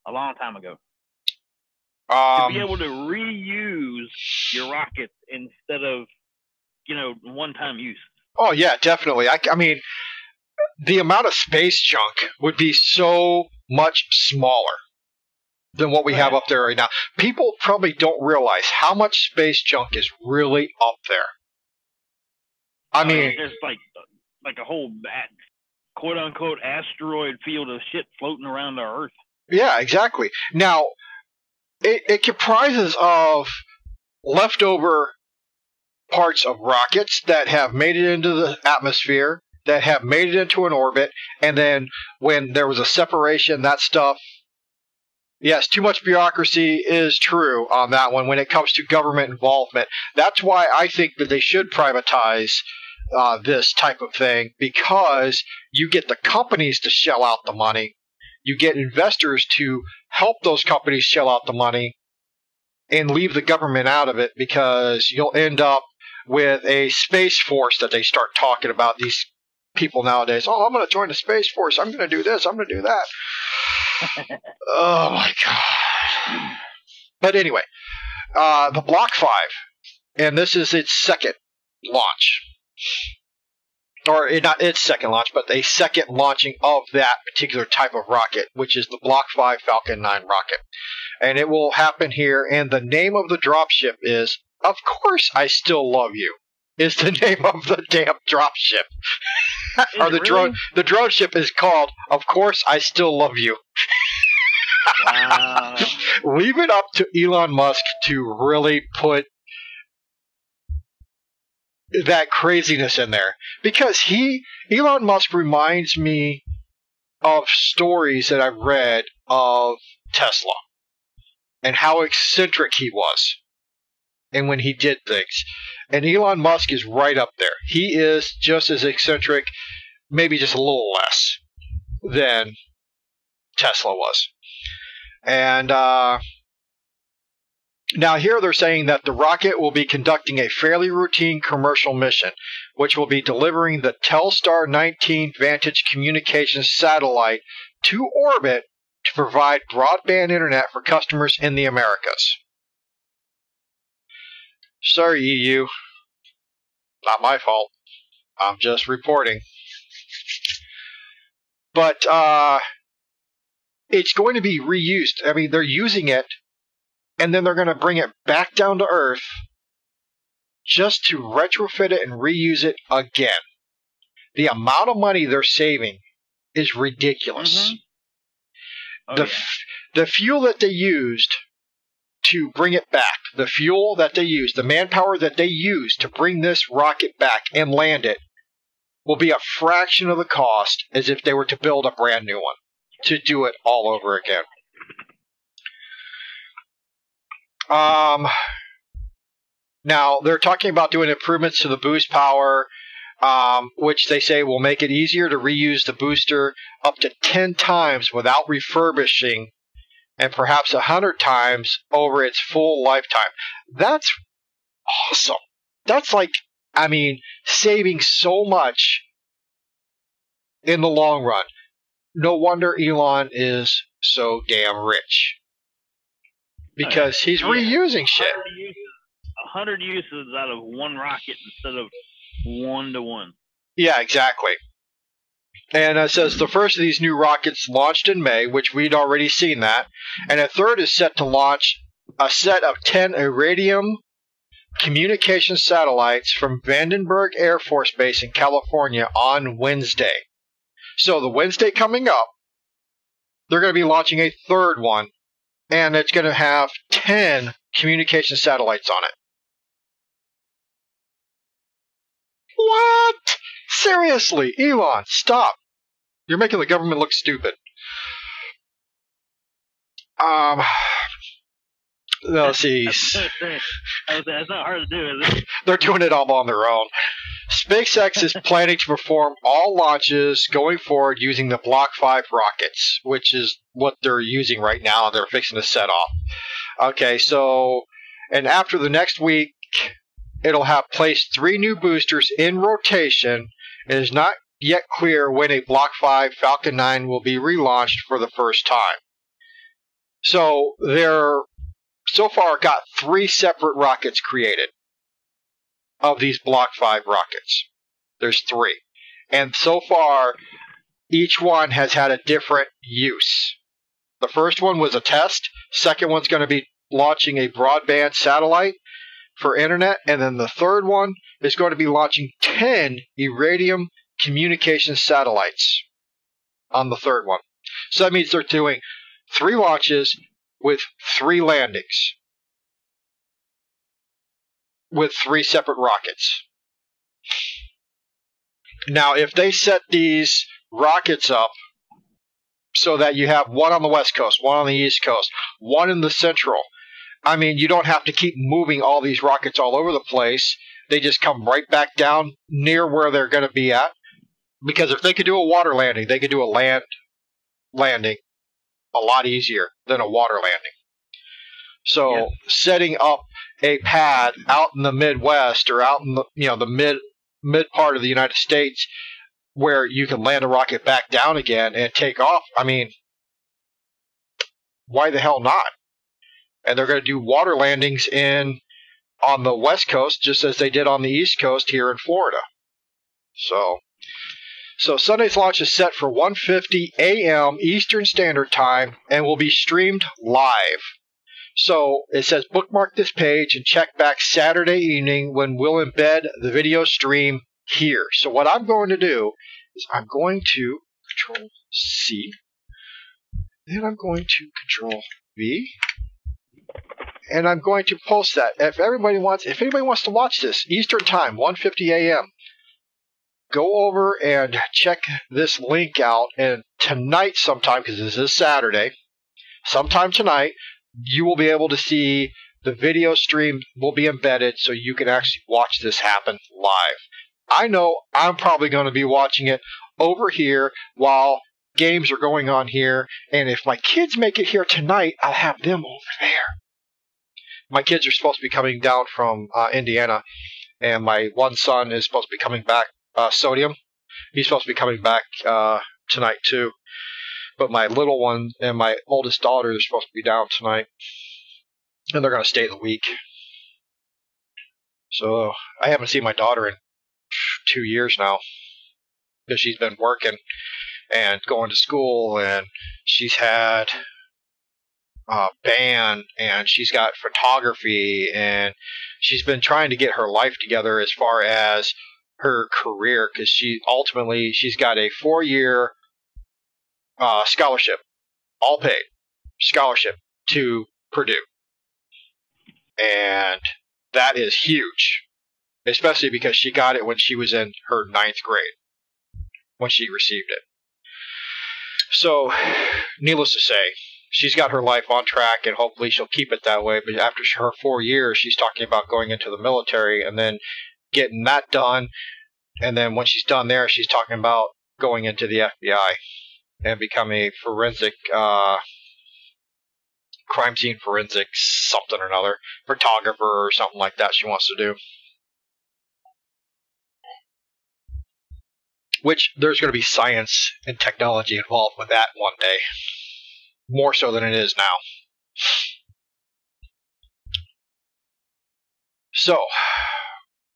a long time ago? To be able to reuse your rockets instead of, one-time use. Oh, yeah, definitely. I mean, the amount of space junk would be so much smaller than what we have up there right now. People probably don't realize how much space junk is really up there. I mean, there's like a whole quote-unquote asteroid field of shit floating around our Earth. Yeah, exactly. Now, it comprises of leftover parts of rockets that have made it into the atmosphere, that have made it into an orbit, and then when there was a separation, that stuff, yes, too much bureaucracy is true on that one when it comes to government involvement. That's why I think that they should privatize this type of thing, because you get the companies to shell out the money. You get investors to help those companies shell out the money and leave the government out of it, because you'll end up with a space force that they start talking about. These people nowadays, I'm going to join the space force. I'm going to do this. I'm going to do that. Oh, my God. But anyway, the Block 5, and this is its second launch. Or not its second launch, but a second launching of that particular type of rocket, which is the Block 5 Falcon 9 rocket. And it will happen here, and the name of the dropship is, Of Course I Still Love You, is the name of the damn dropship. Or the drone ship is called Of Course I Still Love You. Leave it up to Elon Musk to really put that craziness in there, because Elon Musk reminds me of stories that I've read of Tesla and how eccentric he was and when he did things. And Elon Musk is right up there. He is just as eccentric, maybe just a little less than Tesla was. And now here they're saying that the rocket will be conducting a fairly routine commercial mission, which will be delivering the Telstar 19 Vantage communications satellite to orbit to provide broadband internet for customers in the Americas. Sorry, EU. Not my fault. I'm just reporting. But it's going to be reused. I mean, they're using it, and then they're going to bring it back down to Earth just to retrofit it and reuse it again. The amount of money they're saving is ridiculous. Mm-hmm. Oh, the fuel that they used to bring it back, the fuel that they used, the manpower that they used to bring this rocket back and land it, will be a fraction of the cost as if they were to build a brand new one, to do it all over again. Now, they're talking about doing improvements to the boost power, which they say will make it easier to reuse the booster up to 10 times without refurbishing, and perhaps 100 times over its full lifetime. That's awesome. That's like, I mean, saving so much in the long run. No wonder Elon is so damn rich. Because he's reusing shit. 100 uses out of one rocket instead of 1-to-1. Yeah, exactly. And it says the first of these new rockets launched in May, which we'd already seen that. And a third is set to launch a set of 10 Iridium communication satellites from Vandenberg Air Force Base in California on Wednesday. So the Wednesday coming up, they're going to be launching a third one, and it's going to have 10 communication satellites on it. What? Seriously, Elon, stop. You're making the government look stupid. Let's see. That's not hard to do, is it? They're doing it all on their own. SpaceX is planning to perform all launches going forward using the Block 5 rockets, which is what they're using right now. They're fixing to set off. Okay, so, and after the next week, it'll have placed 3 new boosters in rotation. It is not yet clear when a Block 5 Falcon 9 will be relaunched for the first time. So, they're so far got 3 separate rockets created of these Block 5 rockets. There's 3. And so far, each one has had a different use. The first one was a test. Second one's going to be launching a broadband satellite for internet. And then the third one is going to be launching 10 Iridium communication satellites on the third one. So that means they're doing 3 launches with 3 landings with 3 separate rockets. Now, if they set these rockets up so that you have one on the West Coast, one on the East Coast, one in the Central, I mean, you don't have to keep moving all these rockets all over the place. They just come right back down near where they're going to be at. Because if they could do a water landing, they could do a land landing a lot easier than a water landing. So setting up a pad out in the Midwest or out in the the mid part of the United States where you can land a rocket back down again and take off, I mean, why the hell not? And they're going to do water landings on the West Coast just as they did on the East Coast here in Florida. So Sunday's launch is set for 1:50 a.m. Eastern Standard Time and will be streamed live. So it says bookmark this page and check back Saturday evening when we'll embed the video stream here. So what I'm going to do is I'm going to Control C, then I'm going to Control V, and I'm going to post that. If anybody wants to watch this Eastern Time, 1:50 a.m., go over and check this link out. And tonight, sometime, because this is Saturday, sometime tonight, you will be able to see the video stream will be embedded so you can actually watch this happen live. I know I'm probably going to be watching it over here while games are going on here, and if my kids make it here tonight, I'll have them over there. My kids are supposed to be coming down from Indiana, and my one son is supposed to be coming back, Sodium. He's supposed to be coming back tonight, too. But my little one and my oldest daughter are supposed to be down tonight, and they're going to stay the week. So I haven't seen my daughter in 2 years now, because she's been working and going to school, and she's had band, and she's got photography, and she's been trying to get her life together as far as her career, because she's got a 4-year scholarship, all paid scholarship to Purdue, and that is huge, especially because she got it when she was in her 9th grade when she received it. So, needless to say, she's got her life on track, and hopefully she'll keep it that way. But after her 4 years, she's talking about going into the military and then getting that done. And then when she's done there, she's talking about going into the FBI and become a forensic, crime scene forensics, something or another, photographer or something like that she wants to do. Which there's going to be science and technology involved with that one day. More so than it is now. So,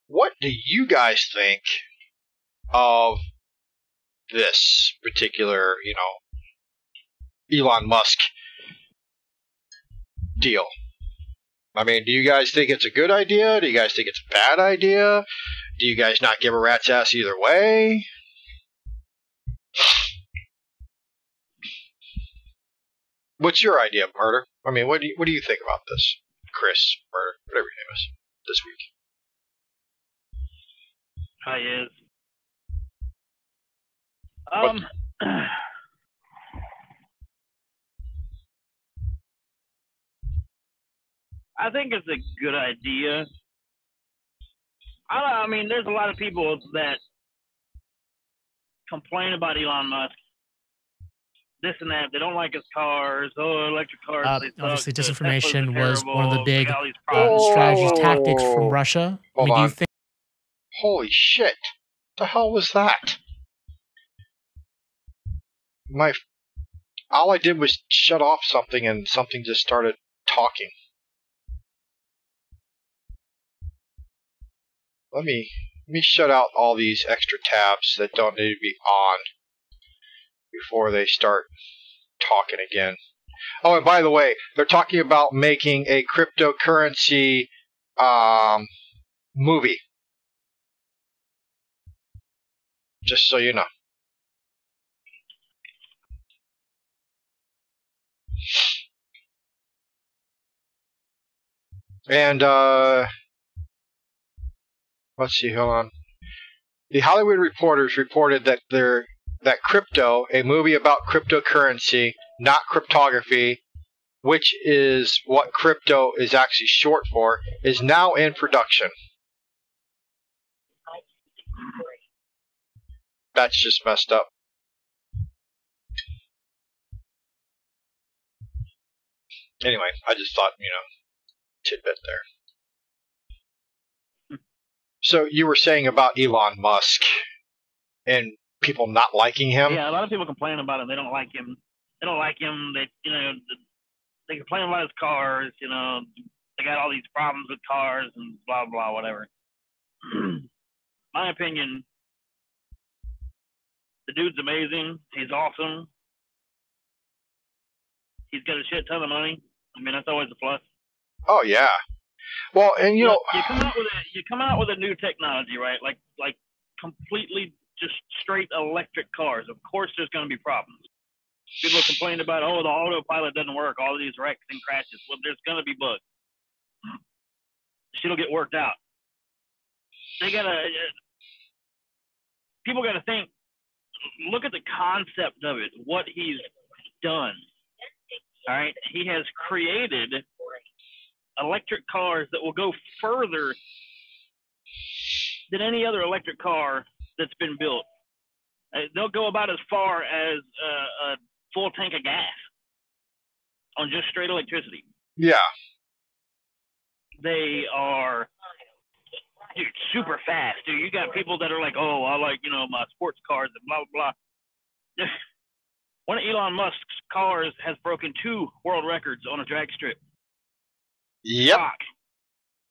what do you guys think of this particular, Elon Musk deal? I mean, do you guys think it's a good idea? Do you guys think it's a bad idea? Do you guys not give a rat's ass either way? What's your idea of murder? I mean, what do you think about this, Chris, Murder, whatever your name is, this week? Hi, is. I think it's a good idea. I mean, there's a lot of people that complain about Elon Musk, this and that. They don't like his cars. Oh, electric cars. Obviously, disinformation was one of the big strategies, strategies, tactics from Russia. Hold on. Do you think? Holy shit! What the hell was that? All I did was shut off something, and something just started talking. Let me shut out all these extra tabs that don't need to be on before they start talking again. Oh, and by the way, they're talking about making a cryptocurrency movie. Just so you know. And let's see, hold on. The Hollywood Reporters reported that that crypto, a movie about cryptocurrency, not cryptography, which is what crypto is actually short for, is now in production. That's just messed up. Anyway, I just thought, tidbit there. So you were saying about Elon Musk and people not liking him? Yeah, a lot of people complain about him. They don't like him. They don't like him. They complain about his cars. They got all these problems with cars and blah blah whatever. My opinion, the dude's amazing. He's awesome. He's got a shit ton of money. I mean, that's always a plus. Oh yeah. Well, and you come out with a new technology, right? Like completely just straight electric cars. Of course, there's going to be problems. People complain about, the autopilot doesn't work, all these wrecks and crashes. Well, there's going to be bugs. Shit'll get worked out. People got to think. Look at the concept of it. What he's done. All right, he has created electric cars that will go further than any other electric car that's been built. They'll go about as far as a full tank of gas on just straight electricity. Yeah. They are, dude, super fast, dude. You got people that are like, oh, I like, my sports cars and blah, blah, blah. One of Elon Musk's cars has broken 2 world records on a drag strip. Yep. Stock.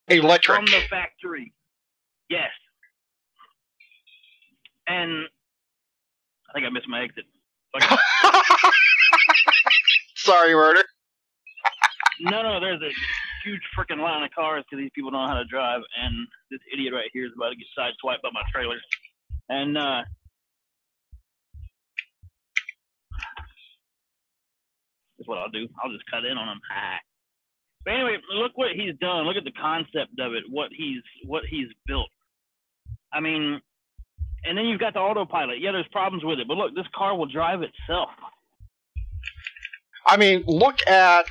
Electric. From the factory. Yes. And I think I missed my exit. Okay. Sorry, Murder. No, there's a huge freaking line of cars because these people don't know how to drive, and this idiot right here is about to get sideswiped by my trailer. And that's what I'll do. I'll just cut in on him. But anyway, look what he's done. Look at the concept of it. What he's built. I mean, and then you've got the autopilot. Yeah, there's problems with it, but look, this car will drive itself. I mean, look at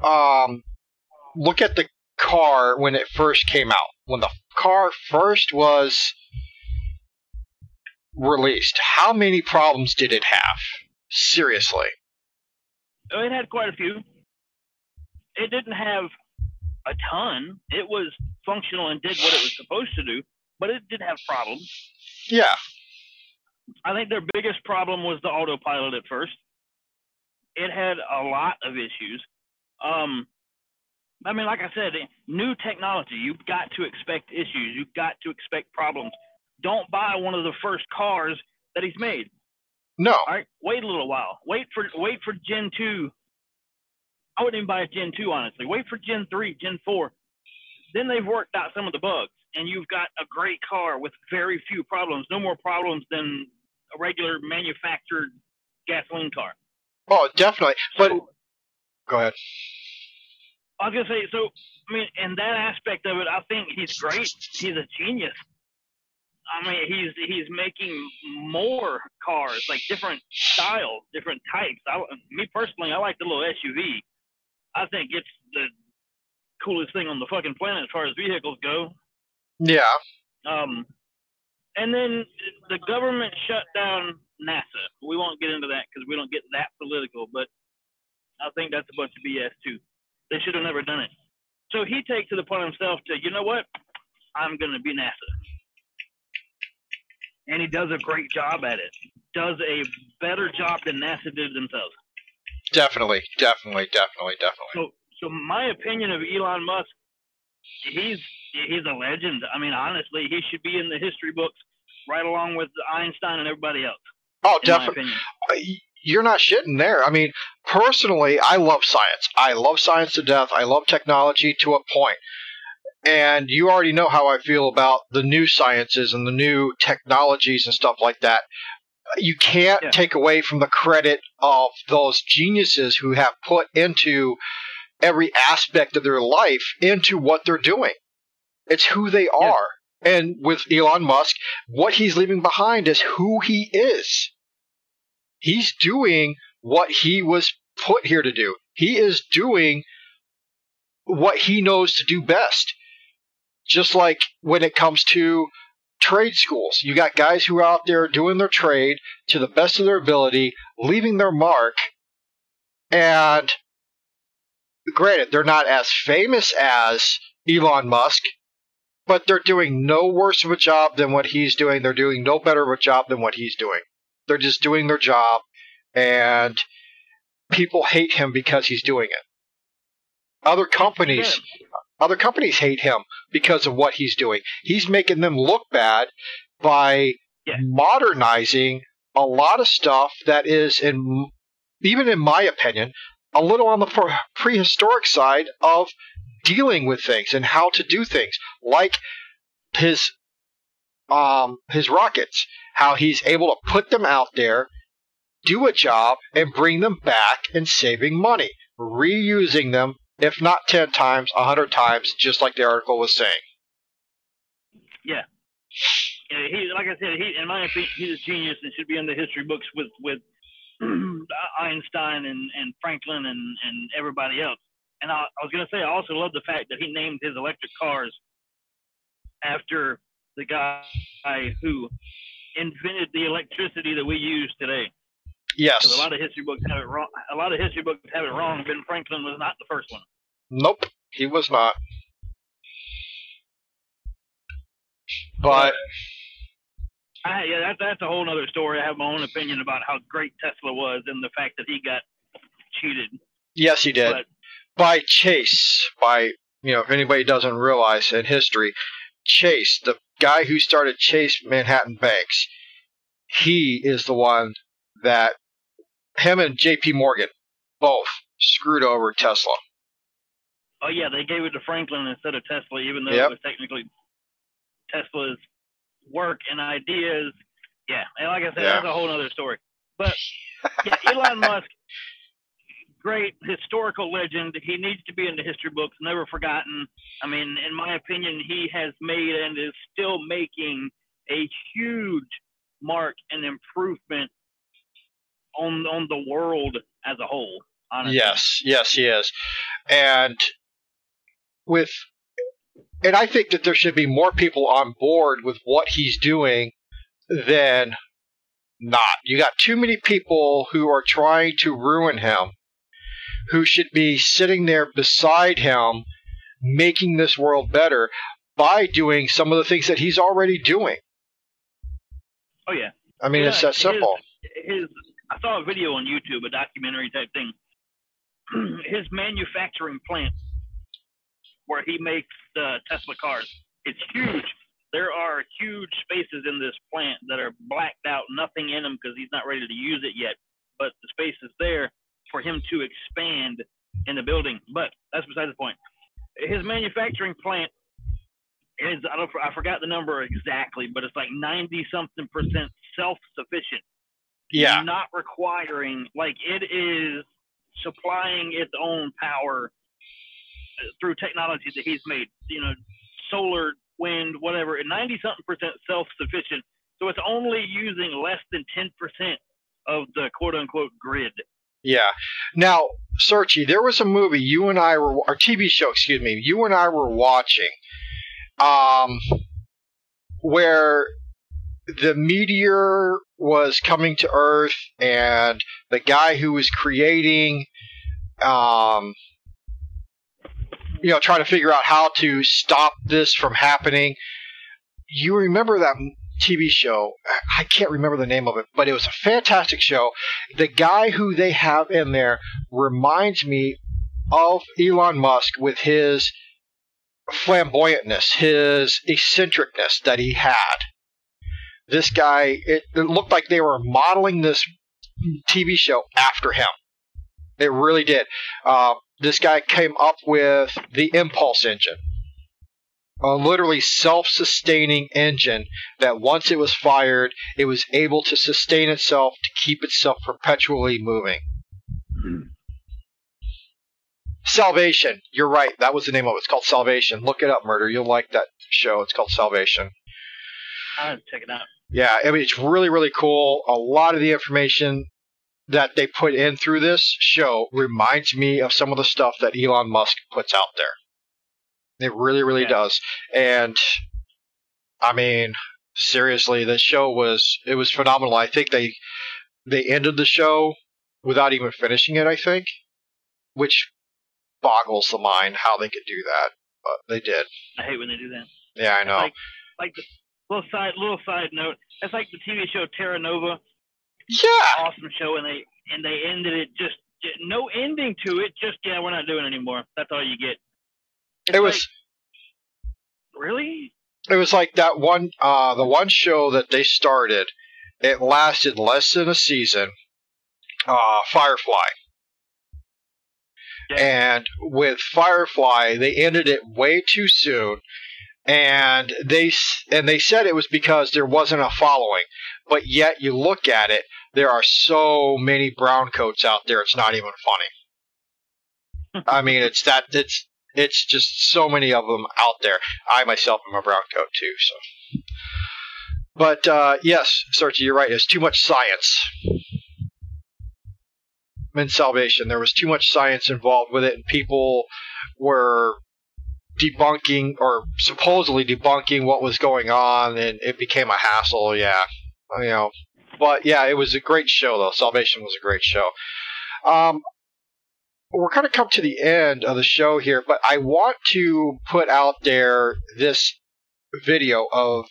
the car when it first came out. When the car first was released, how many problems did it have? Seriously. It had quite a few. It didn't have a ton. It was functional and did what it was supposed to do, but it did have problems. Yeah. I think their biggest problem was the autopilot at first. It had a lot of issues. I mean, like I said, new technology, you've got to expect issues. You've got to expect problems. Don't buy one of the first cars that he's made. No. All right, wait a little while. Wait for Gen 2. I wouldn't even buy a Gen 2, honestly. Wait for Gen 3, Gen 4. Then they've worked out some of the bugs, and you've got a great car with very few problems. No more problems than a regular manufactured gasoline car. Oh, definitely. But go ahead. I was going to say, so, I mean, in that aspect of it, I think he's great. He's a genius. I mean, he's making more cars, like different styles, different types. Me personally, I like the little SUV. I think it's the coolest thing on the fucking planet as far as vehicles go. Yeah. And then the government shut down NASA. We won't get into that because we don't get that political, but I think that's a bunch of BS too. They should have never done it. So he takes it upon himself to, you know what? I'm going to be NASA. And he does a great job at it. Does a better job than NASA did themselves. Definitely. So my opinion of Elon Musk, he's a legend. I mean, honestly, he should be in the history books right along with Einstein and everybody else. Oh, definitely. You're not shitting there. I mean, personally, I love science. I love science to death. I love technology to a point. And you already know how I feel about the new sciences and the new technologies and stuff like that. You can't take away from the credit of those geniuses who have put into every aspect of their life into what they're doing. It's who they are. And with Elon Musk, what he's leaving behind is who he is. He's doing what he was put here to do. He is doing what he knows to do best. Just like when it comes to trade schools. You got guys who are out there doing their trade to the best of their ability, leaving their mark, and granted, they're not as famous as Elon Musk, but they're doing no worse of a job than what he's doing. They're doing no better of a job than what he's doing. They're just doing their job, and people hate him because he's doing it. Other companies hate him because of what he's doing. He's making them look bad by modernizing a lot of stuff that is, even in my opinion, a little on the prehistoric side of dealing with things and how to do things, like his rockets, how he's able to put them out there, do a job, and bring them back and saving money, reusing them, if not 10 times, 100 times, just like the article was saying. Yeah. He, like I said, in my opinion, he's a genius and should be in the history books with Einstein and Franklin and everybody else. And I was going to say, I also love the fact that he named his electric cars after the guy who invented the electricity that we use today. Yes. Because a lot of history books have it wrong. A lot of history books have it wrong. Ben Franklin was not the first one. Nope, he was not. But that's a whole other story. I have my own opinion about how great Tesla was and the fact that he got cheated. yes, he did. But By Chase, if anybody doesn't realize in history, Chase, the guy who started Chase Manhattan Banks, he is the one that him and J.P. Morgan both screwed over Tesla. oh yeah, they gave it to Franklin instead of Tesla, even though Yep. it was technically Tesla's work and ideas. Yeah, and like I said, Yeah. that's a whole other story. But yeah, Elon Musk, great historical legend. He needs to be in the history books, never forgotten. I mean, in my opinion, he has made and is still making a huge mark and improvement on the world as a whole. Honestly. Yes, he is. And I think that there should be more people on board with what he's doing than not. You got too many people who are trying to ruin him, who should be sitting there beside him, making this world better by doing some of the things that he's already doing. Oh yeah. I mean, it's that simple. I saw a video on YouTube, a documentary type thing. His manufacturing plant, where he makes the Tesla cars, it's huge. There are huge spaces in this plant that are blacked out, nothing in them because he's not ready to use it yet. But the space is there for him to expand in the building. But that's beside the point. His manufacturing plant is, I forgot the number exactly, but it's like 90-something% self-sufficient. Yeah. Not requiring, like it is supplying its own power through technology that he's made, solar, wind, whatever, 90-something% self-sufficient. So it's only using less than 10% of the quote-unquote grid. Yeah. Now, Searchy, there was a movie you and I were, or TV show, excuse me, you and I were watching, where the meteor was coming to Earth, and the guy who was creating, trying to figure out how to stop this from happening. You remember that TV show? I can't remember the name of it, but it was a fantastic show. The guy who they have in there reminds me of Elon Musk with his flamboyantness, his eccentricness that he had. This guy, it looked like they were modeling this TV show after him. It really did. This guy came up with the impulse engine, a literally self-sustaining engine that once it was fired, it was able to sustain itself to keep itself perpetually moving. Salvation. You're right. That was the name of it. It's called Salvation. Look it up, Murder. You'll like that show. It's called Salvation. I'll check it out. Yeah, I mean, it's really, really cool. A lot of the information that they put in through this show reminds me of some of the stuff that Elon Musk puts out there. It really, really does. And, I mean, seriously, the show was phenomenal. I think they ended the show without even finishing it, I think, which boggles the mind how they could do that, but they did. I hate when they do that. Yeah, I know. Like the little side note. That's like the TV show Terra Nova. Yeah. Awesome show, and they ended it just no ending to it. Just we're not doing it anymore. That's all you get. It's it was really. It was like that one, the one show that they started. It lasted less than a season. Firefly. Yeah. And with Firefly, they ended it way too soon. And they said it was because there wasn't a following. But yet, you look at it, there are so many brown coats out there, it's not even funny. I mean, it's just so many of them out there. I myself am a brown coat too, so. But, yes, Searchy, you're right. There's too much science in Salvation. There was too much science involved with it, and people were debunking or supposedly debunking what was going on, and it became a hassle. Yeah, you know. But yeah, it was a great show though. Salvation was a great show. We're going to come to the end of the show here, but I want to put out there this video of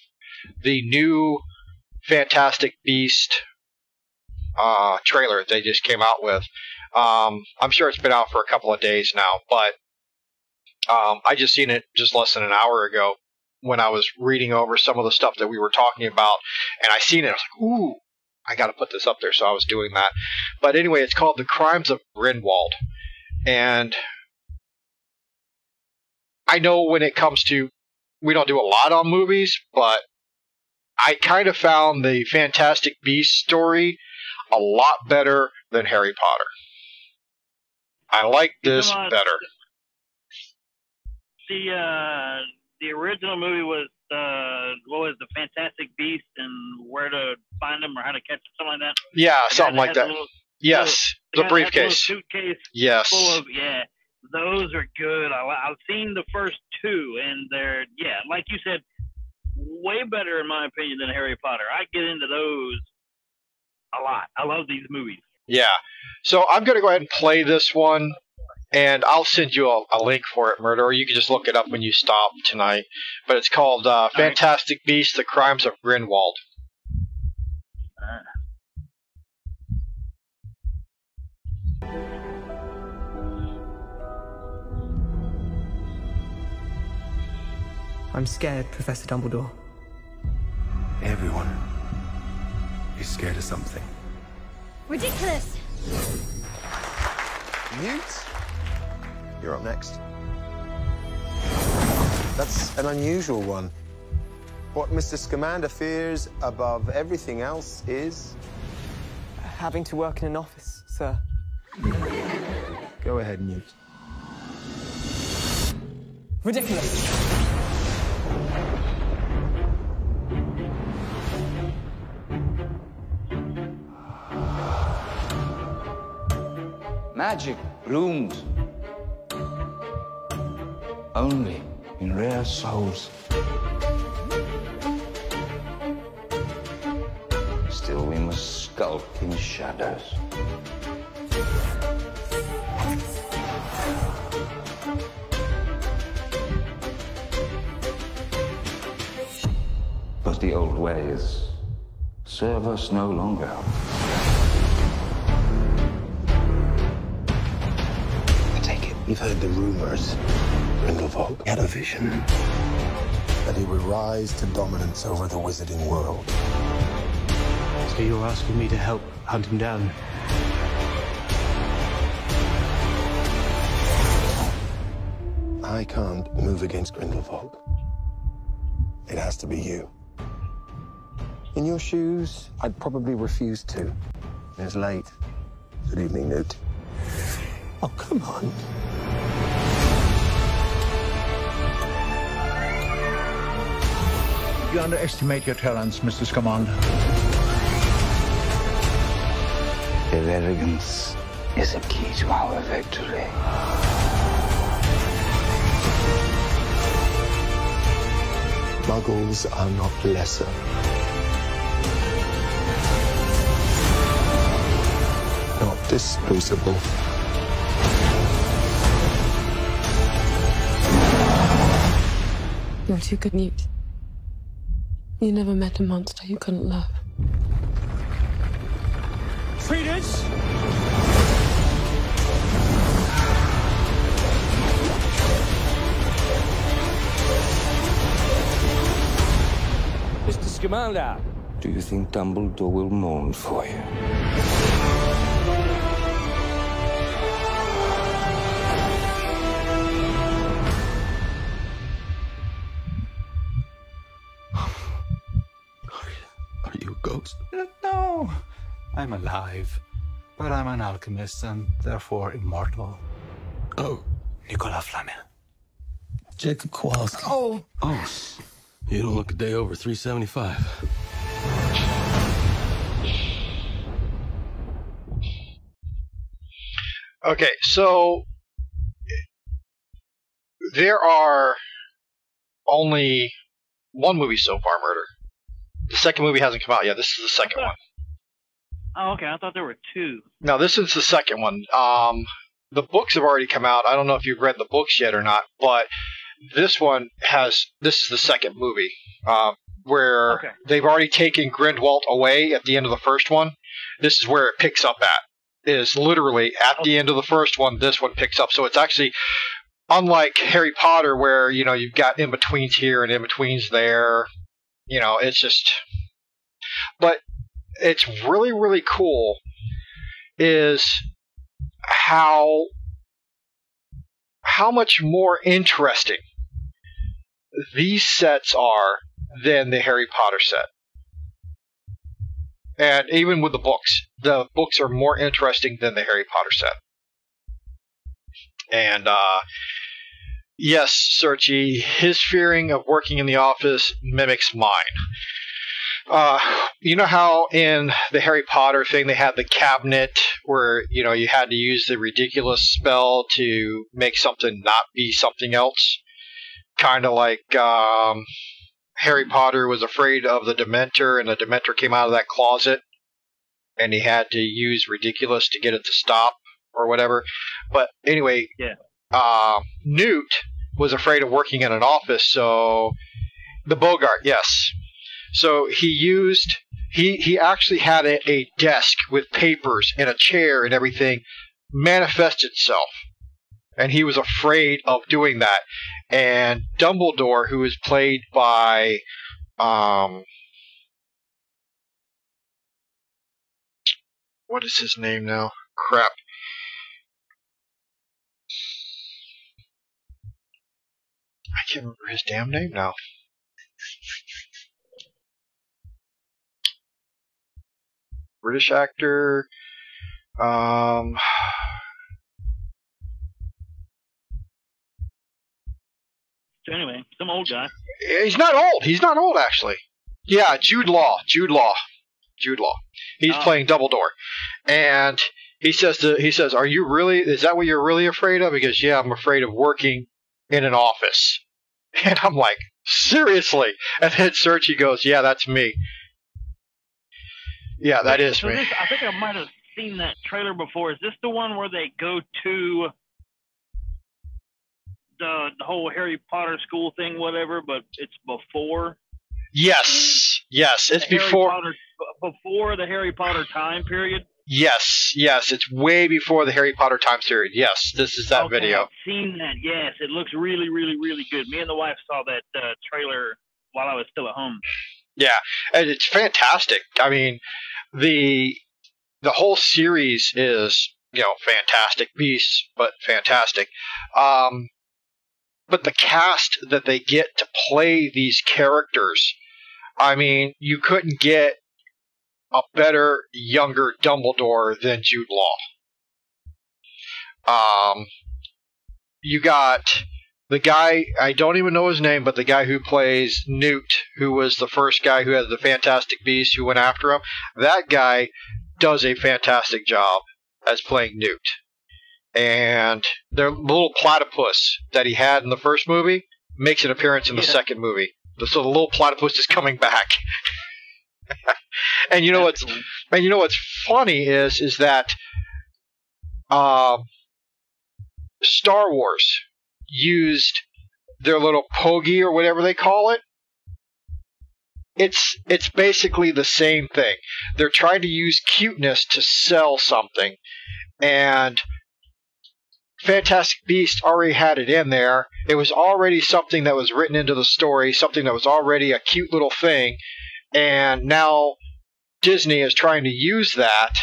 the new Fantastic Beast trailer they just came out with. I'm sure it's been out for a couple of days now, but I just seen it just less than an hour ago when I was reading over some of the stuff that we were talking about, and I seen it. I was like, ooh, I got to put this up there, so I was doing that. But anyway, it's called The Crimes of Grindelwald. And I know when it comes to, we don't do a lot on movies, but I kind of found the Fantastic Beasts story a lot better than Harry Potter. I like this better. The original movie was what was the Fantastic Beasts and where to find them or how to catch them, something like that. Yeah, something like that. Yes, the briefcase. Suitcase. Yes. Full of, yeah, those are good. I've seen the first two, and they're, yeah, like you said, way better in my opinion than Harry Potter. I get into those a lot. I love these movies. Yeah. So I'm going to go ahead and play this one, and I'll send you a link for it, Murder, or you can just look it up when you stop tonight. But it's called Fantastic Beasts: The Crimes of Grindelwald. I'm scared, Professor Dumbledore. Everyone is scared of something. Ridiculous! Newt, you're up next. That's an unusual one. What Mr. Scamander fears above everything else is... having to work in an office, sir. Go ahead, Newt. Ridiculous! Magic blooms only in rare souls. Still, we must skulk in shadows. But the old ways serve us no longer. You've heard the rumors. Grindelwald had a vision That he would rise to dominance over the wizarding world. So you're asking me to help hunt him down? I can't move against Grindelwald. It has to be you. In your shoes, I'd probably refuse to. It's late. Good evening, Newt. Oh, come on. You underestimate your talents, Mr. Scamander. Their arrogance is a key to our victory. Muggles are not lesser. Not disposable. You're too good, Newt. You never met a monster you couldn't love. Traitors! Mr. Scamander, do you think Dumbledore will mourn for you? Are you a ghost? No, I'm alive. But I'm an alchemist and therefore immortal. Oh. Nicolas Flamel. Jacob Kowalski. Oh. You don't look a day over 375. Okay, so there are only one movie so far, Murder. The second movie hasn't come out yet. This is the second one. Oh, okay. I thought there were two. No, this is the second one. The books have already come out. I don't know if you've read the books yet or not, but this is the second movie, where they've already taken Grindelwald away at the end of the first one. This is where it picks up at. It is literally at the end of the first one, this one picks up. So it's actually, unlike Harry Potter, where, you've got in-betweens here and in-betweens there. It's just... But it's really, really cool is how much more interesting these sets are than the Harry Potter set. And even with the books are more interesting than the Harry Potter set. And yes, Searchy, his fearing of working in the office mimics mine. You know how in the Harry Potter thing they had the cabinet where, you had to use the ridiculous spell to make something not be something else? Kind of like Harry Potter was afraid of the Dementor, and the Dementor came out of that closet, and he had to use ridiculous to get it to stop, or whatever. But anyway, Newt was afraid of working in an office, so... The Bogart, yes. So he actually had a desk with papers and a chair and everything manifest itself. And he was afraid of doing that. And Dumbledore, who is played by what is his name now? Crap. I can't remember his damn name now. British actor. So anyway, some old guy. He's not old. He's not old, actually. Yeah, Jude Law. He's playing Dumbledore, and he says, "Are you really? Is that what you're really afraid of?" He goes, "Yeah, I'm afraid of working in an office." And I'm like, seriously? And then Searchy goes, "Yeah, that's me." Yeah, that is me. I think I might have seen that trailer before. Is this the one where they go to the whole Harry Potter school thing, whatever, but it's before? Yes, it's before the Harry Potter time period? Yes, it's way before the Harry Potter time period. Yes, this is that video. I've seen that, yes. It looks really, really, really good. Me and the wife saw that trailer while I was still at home. Yeah, and it's fantastic. I mean, the whole series is, Fantastic Beasts, but fantastic. But the cast that they get to play these characters, I mean, you couldn't get a better, younger Dumbledore than Jude Law. You got the guy, I don't even know his name, but the guy who plays Newt, who was the first guy who had the Fantastic Beast who went after him, that guy does a fantastic job as playing Newt. And the little platypus that he had in the first movie makes an appearance in the second movie. So the little platypus is coming back. And what's funny is that Star Wars used their little Pogie or whatever they call it. It's basically the same thing. They're trying to use cuteness to sell something, and Fantastic Beasts already had it in there. It was already something that was written into the story, something that was already a cute little thing, and now Disney is trying to use that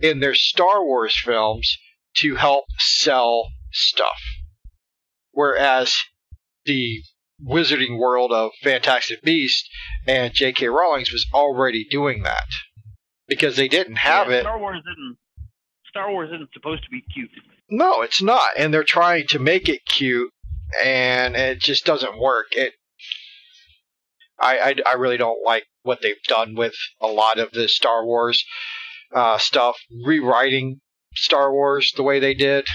in their Star Wars films to help sell stuff. Whereas the wizarding world of Fantastic Beasts and J.K. Rowling was already doing that. Because they didn't have it. Star Wars isn't supposed to be cute. No, it's not. And they're trying to make it cute, and it just doesn't work. I really don't like what they've done with a lot of the Star Wars stuff, rewriting Star Wars the way they did.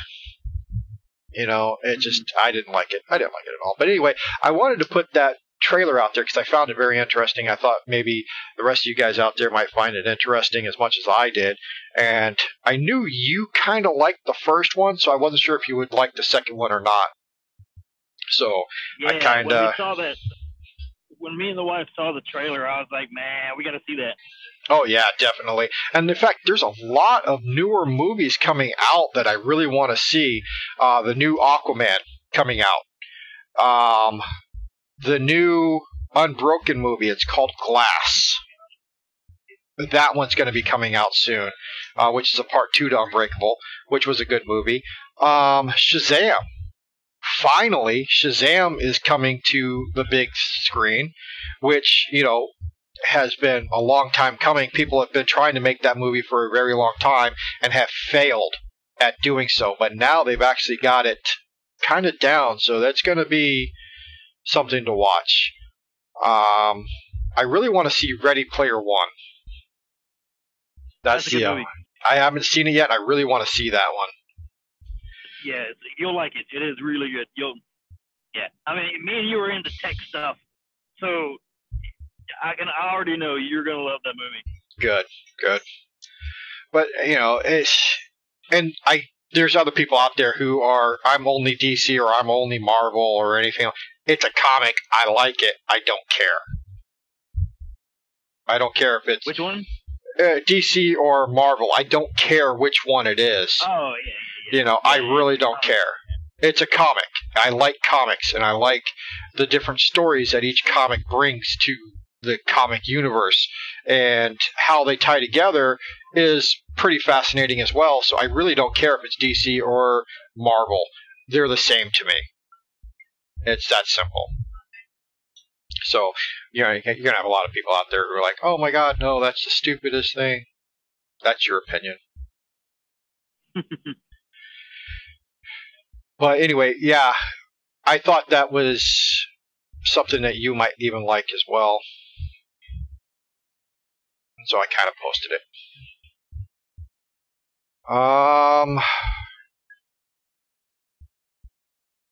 It just, I didn't like it. I didn't like it at all. But anyway, I wanted to put that trailer out there because I found it very interesting. I thought maybe the rest of you guys out there might find it interesting as much as I did. And I knew you kind of liked the first one, so I wasn't sure if you would like the second one or not. So yeah, I kind of... When me and the wife saw the trailer, I was like, man, we got to see that. Oh, yeah, definitely. And in fact, there's a lot of newer movies coming out that I really want to see. The new Aquaman coming out. The new Unbroken movie, it's called Glass. That one's going to be coming out soon, which is a part 2 to Unbreakable, which was a good movie. Shazam. Finally, Shazam is coming to the big screen, which, you know, has been a long time coming. People have been trying to make that movie for a very long time and have failed at doing so. But now they've actually got it kind of down, so that's going to be something to watch. I really want to see Ready Player One. That's the movie. I haven't seen it yet. I really want to see that one. Yeah, you'll like it. It is really good. Yeah. I mean, me and you are into tech stuff, so I already know you're gonna love that movie. Good. But you know, there's other people out there who are, I'm only DC or I'm only Marvel or anything. It's a comic. I like it. I don't care. I don't care if it's which one. DC or Marvel. I don't care which one it is. Oh yeah. You know, I really don't care. It's a comic. I like comics, and I like the different stories that each comic brings to the comic universe. And how they tie together is pretty fascinating as well. So I really don't care if it's DC or Marvel. They're the same to me. It's that simple. So, you know, you're going to have a lot of people out there who are like, oh my God, no, that's the stupidest thing. That's your opinion. But anyway, yeah, I thought that was something that you might even like as well. So I kind of posted it.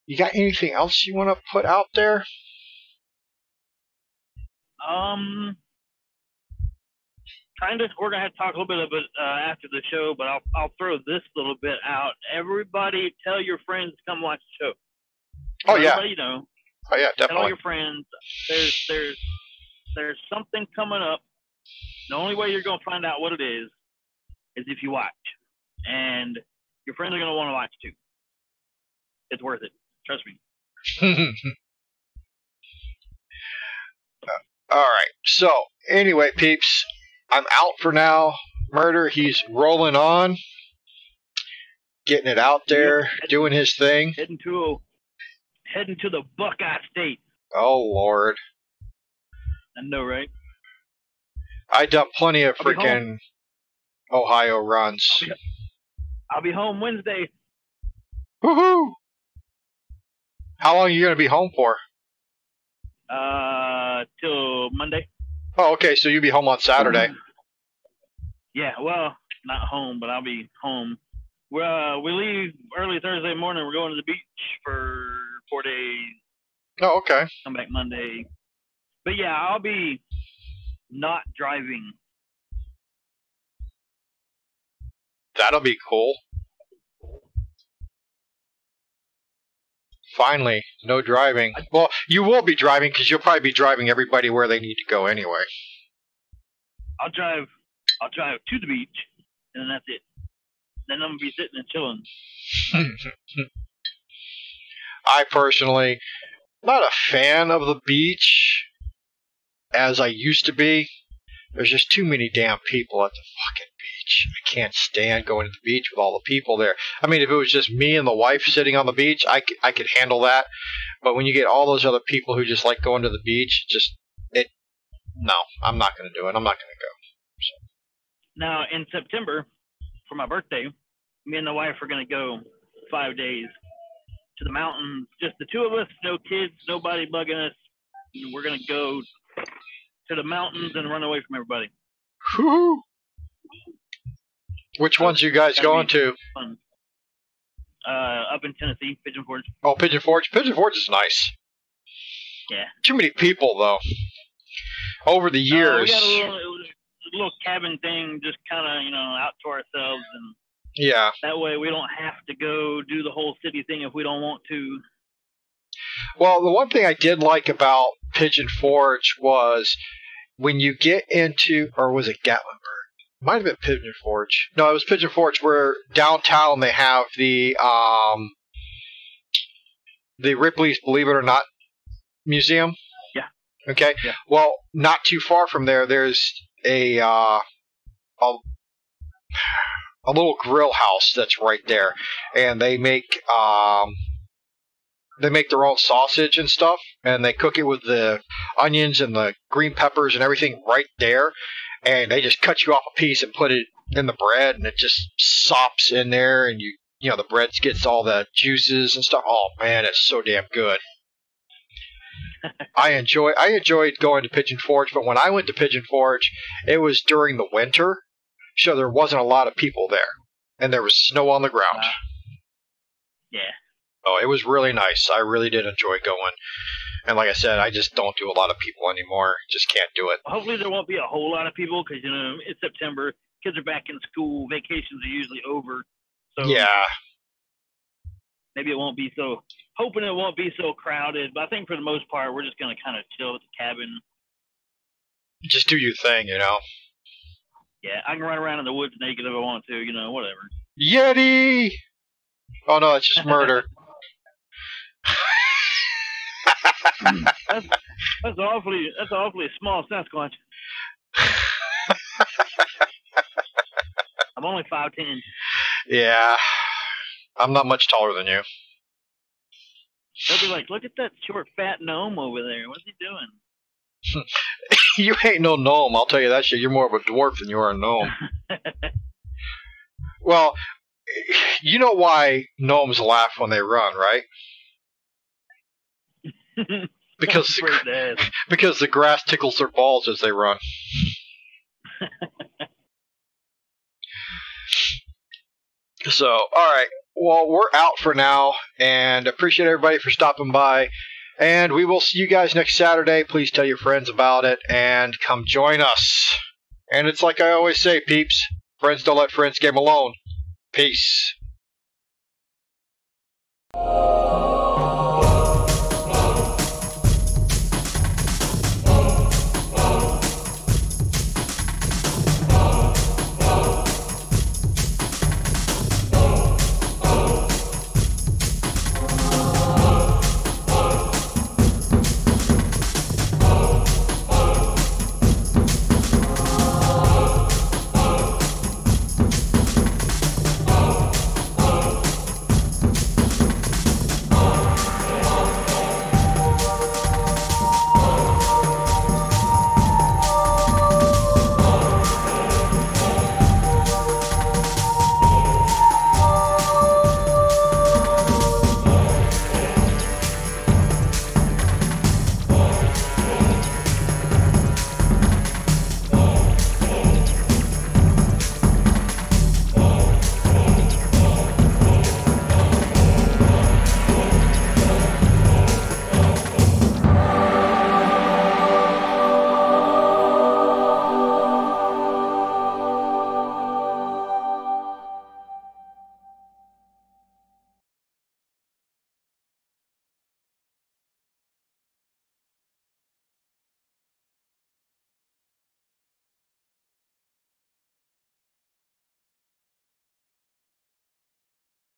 You got anything else you want to put out there? Kind of. We're gonna have to talk a little bit of it after the show, but I'll throw this little bit out. Everybody, tell your friends to come watch the show. Oh yeah. Everybody, you know. Oh yeah, definitely. Tell all your friends. There's something coming up. The only way you're gonna find out what it is if you watch, and your friends are gonna want to watch too. It's worth it. Trust me. All right. So anyway, peeps. I'm out for now. Murder, he's rolling on, getting it out there, doing his thing. Heading to the Buckeye State. Oh, Lord. I know, right? I done plenty of freaking Ohio runs. I'll be home Wednesday. Woohoo! How long are you going to be home for? Till Monday. Oh, okay, so you'll be home on Saturday. Yeah, well, not home, but I'll be home. We leave early Thursday morning. We're going to the beach for 4 days. Oh, okay. Come back Monday. But yeah, I'll be not driving. That'll be cool. Finally, no driving. Well, you will be driving because you'll probably be driving everybody where they need to go anyway. I'll drive to the beach, and then that's it. Then I'm gonna be sitting and chilling. I personally, not a fan of the beach as I used to be. There's just too many damn people at the fucking beach. I can't stand going to the beach with all the people there. I mean, if it was just me and the wife sitting on the beach, I could handle that. But when you get all those other people who just like going to the beach, no, I'm not going to do it. I'm not going to go. So. Now, in September, for my birthday, me and the wife are going to go 5 days to the mountains. Just the two of us, no kids, nobody bugging us. We're going to go to the mountains and run away from everybody. Woo! Which ones you guys going to? Fun. Up in Tennessee, Pigeon Forge. Oh, Pigeon Forge. Pigeon Forge is nice. Yeah. Too many people, though. Over the years. We got a little cabin thing, just kind of, out to ourselves, and yeah. That way we don't have to go do the whole city thing if we don't want to. Well, the one thing I did like about Pigeon Forge was when you get into, or was it Gatlinburg? Might have been Pigeon Forge. No, it was Pigeon Forge, where downtown they have the Ripley's Believe It or Not Museum. Yeah. Okay. Yeah. Well, not too far from there, there's a little grill house that's right there, and they make their own sausage and stuff, and they cook it with the onions and the green peppers and everything right there, and they just cut you off a piece and put it in the bread, and it just sops in there, and the bread gets all the juices and stuff. Oh man, it's so damn good. I enjoyed going to Pigeon Forge, but when I went to Pigeon Forge, it was during the winter, so there wasn't a lot of people there, and there was snow on the ground. Yeah. Oh, it was really nice. I really did enjoy going. And like I said, I just don't do a lot of people anymore. Just can't do it. Hopefully there won't be a whole lot of people because, it's September. Kids are back in school. Vacations are usually over. So yeah. Maybe it won't be so – hoping it won't be so crowded. But I think for the most part, we're just going to kind of chill at the cabin. Just do your thing, Yeah, I can run around in the woods naked if I want to, whatever. Yeti! Oh, no, it's just murder. That's awfully small Sasquatch. I'm only 5'10". Yeah, I'm not much taller than you. They'll be like, look at that short, fat gnome over there. What's he doing? You ain't no gnome, I'll tell you that shit. You're more of a dwarf than you are a gnome. Well, you know why gnomes laugh when they run, right? Because the grass tickles their balls as they run. So, all right. Well, we're out for now, and appreciate everybody for stopping by. And we will see you guys next Saturday. Please tell your friends about it, and come join us. And it's like I always say, peeps, friends don't let friends game alone. Peace.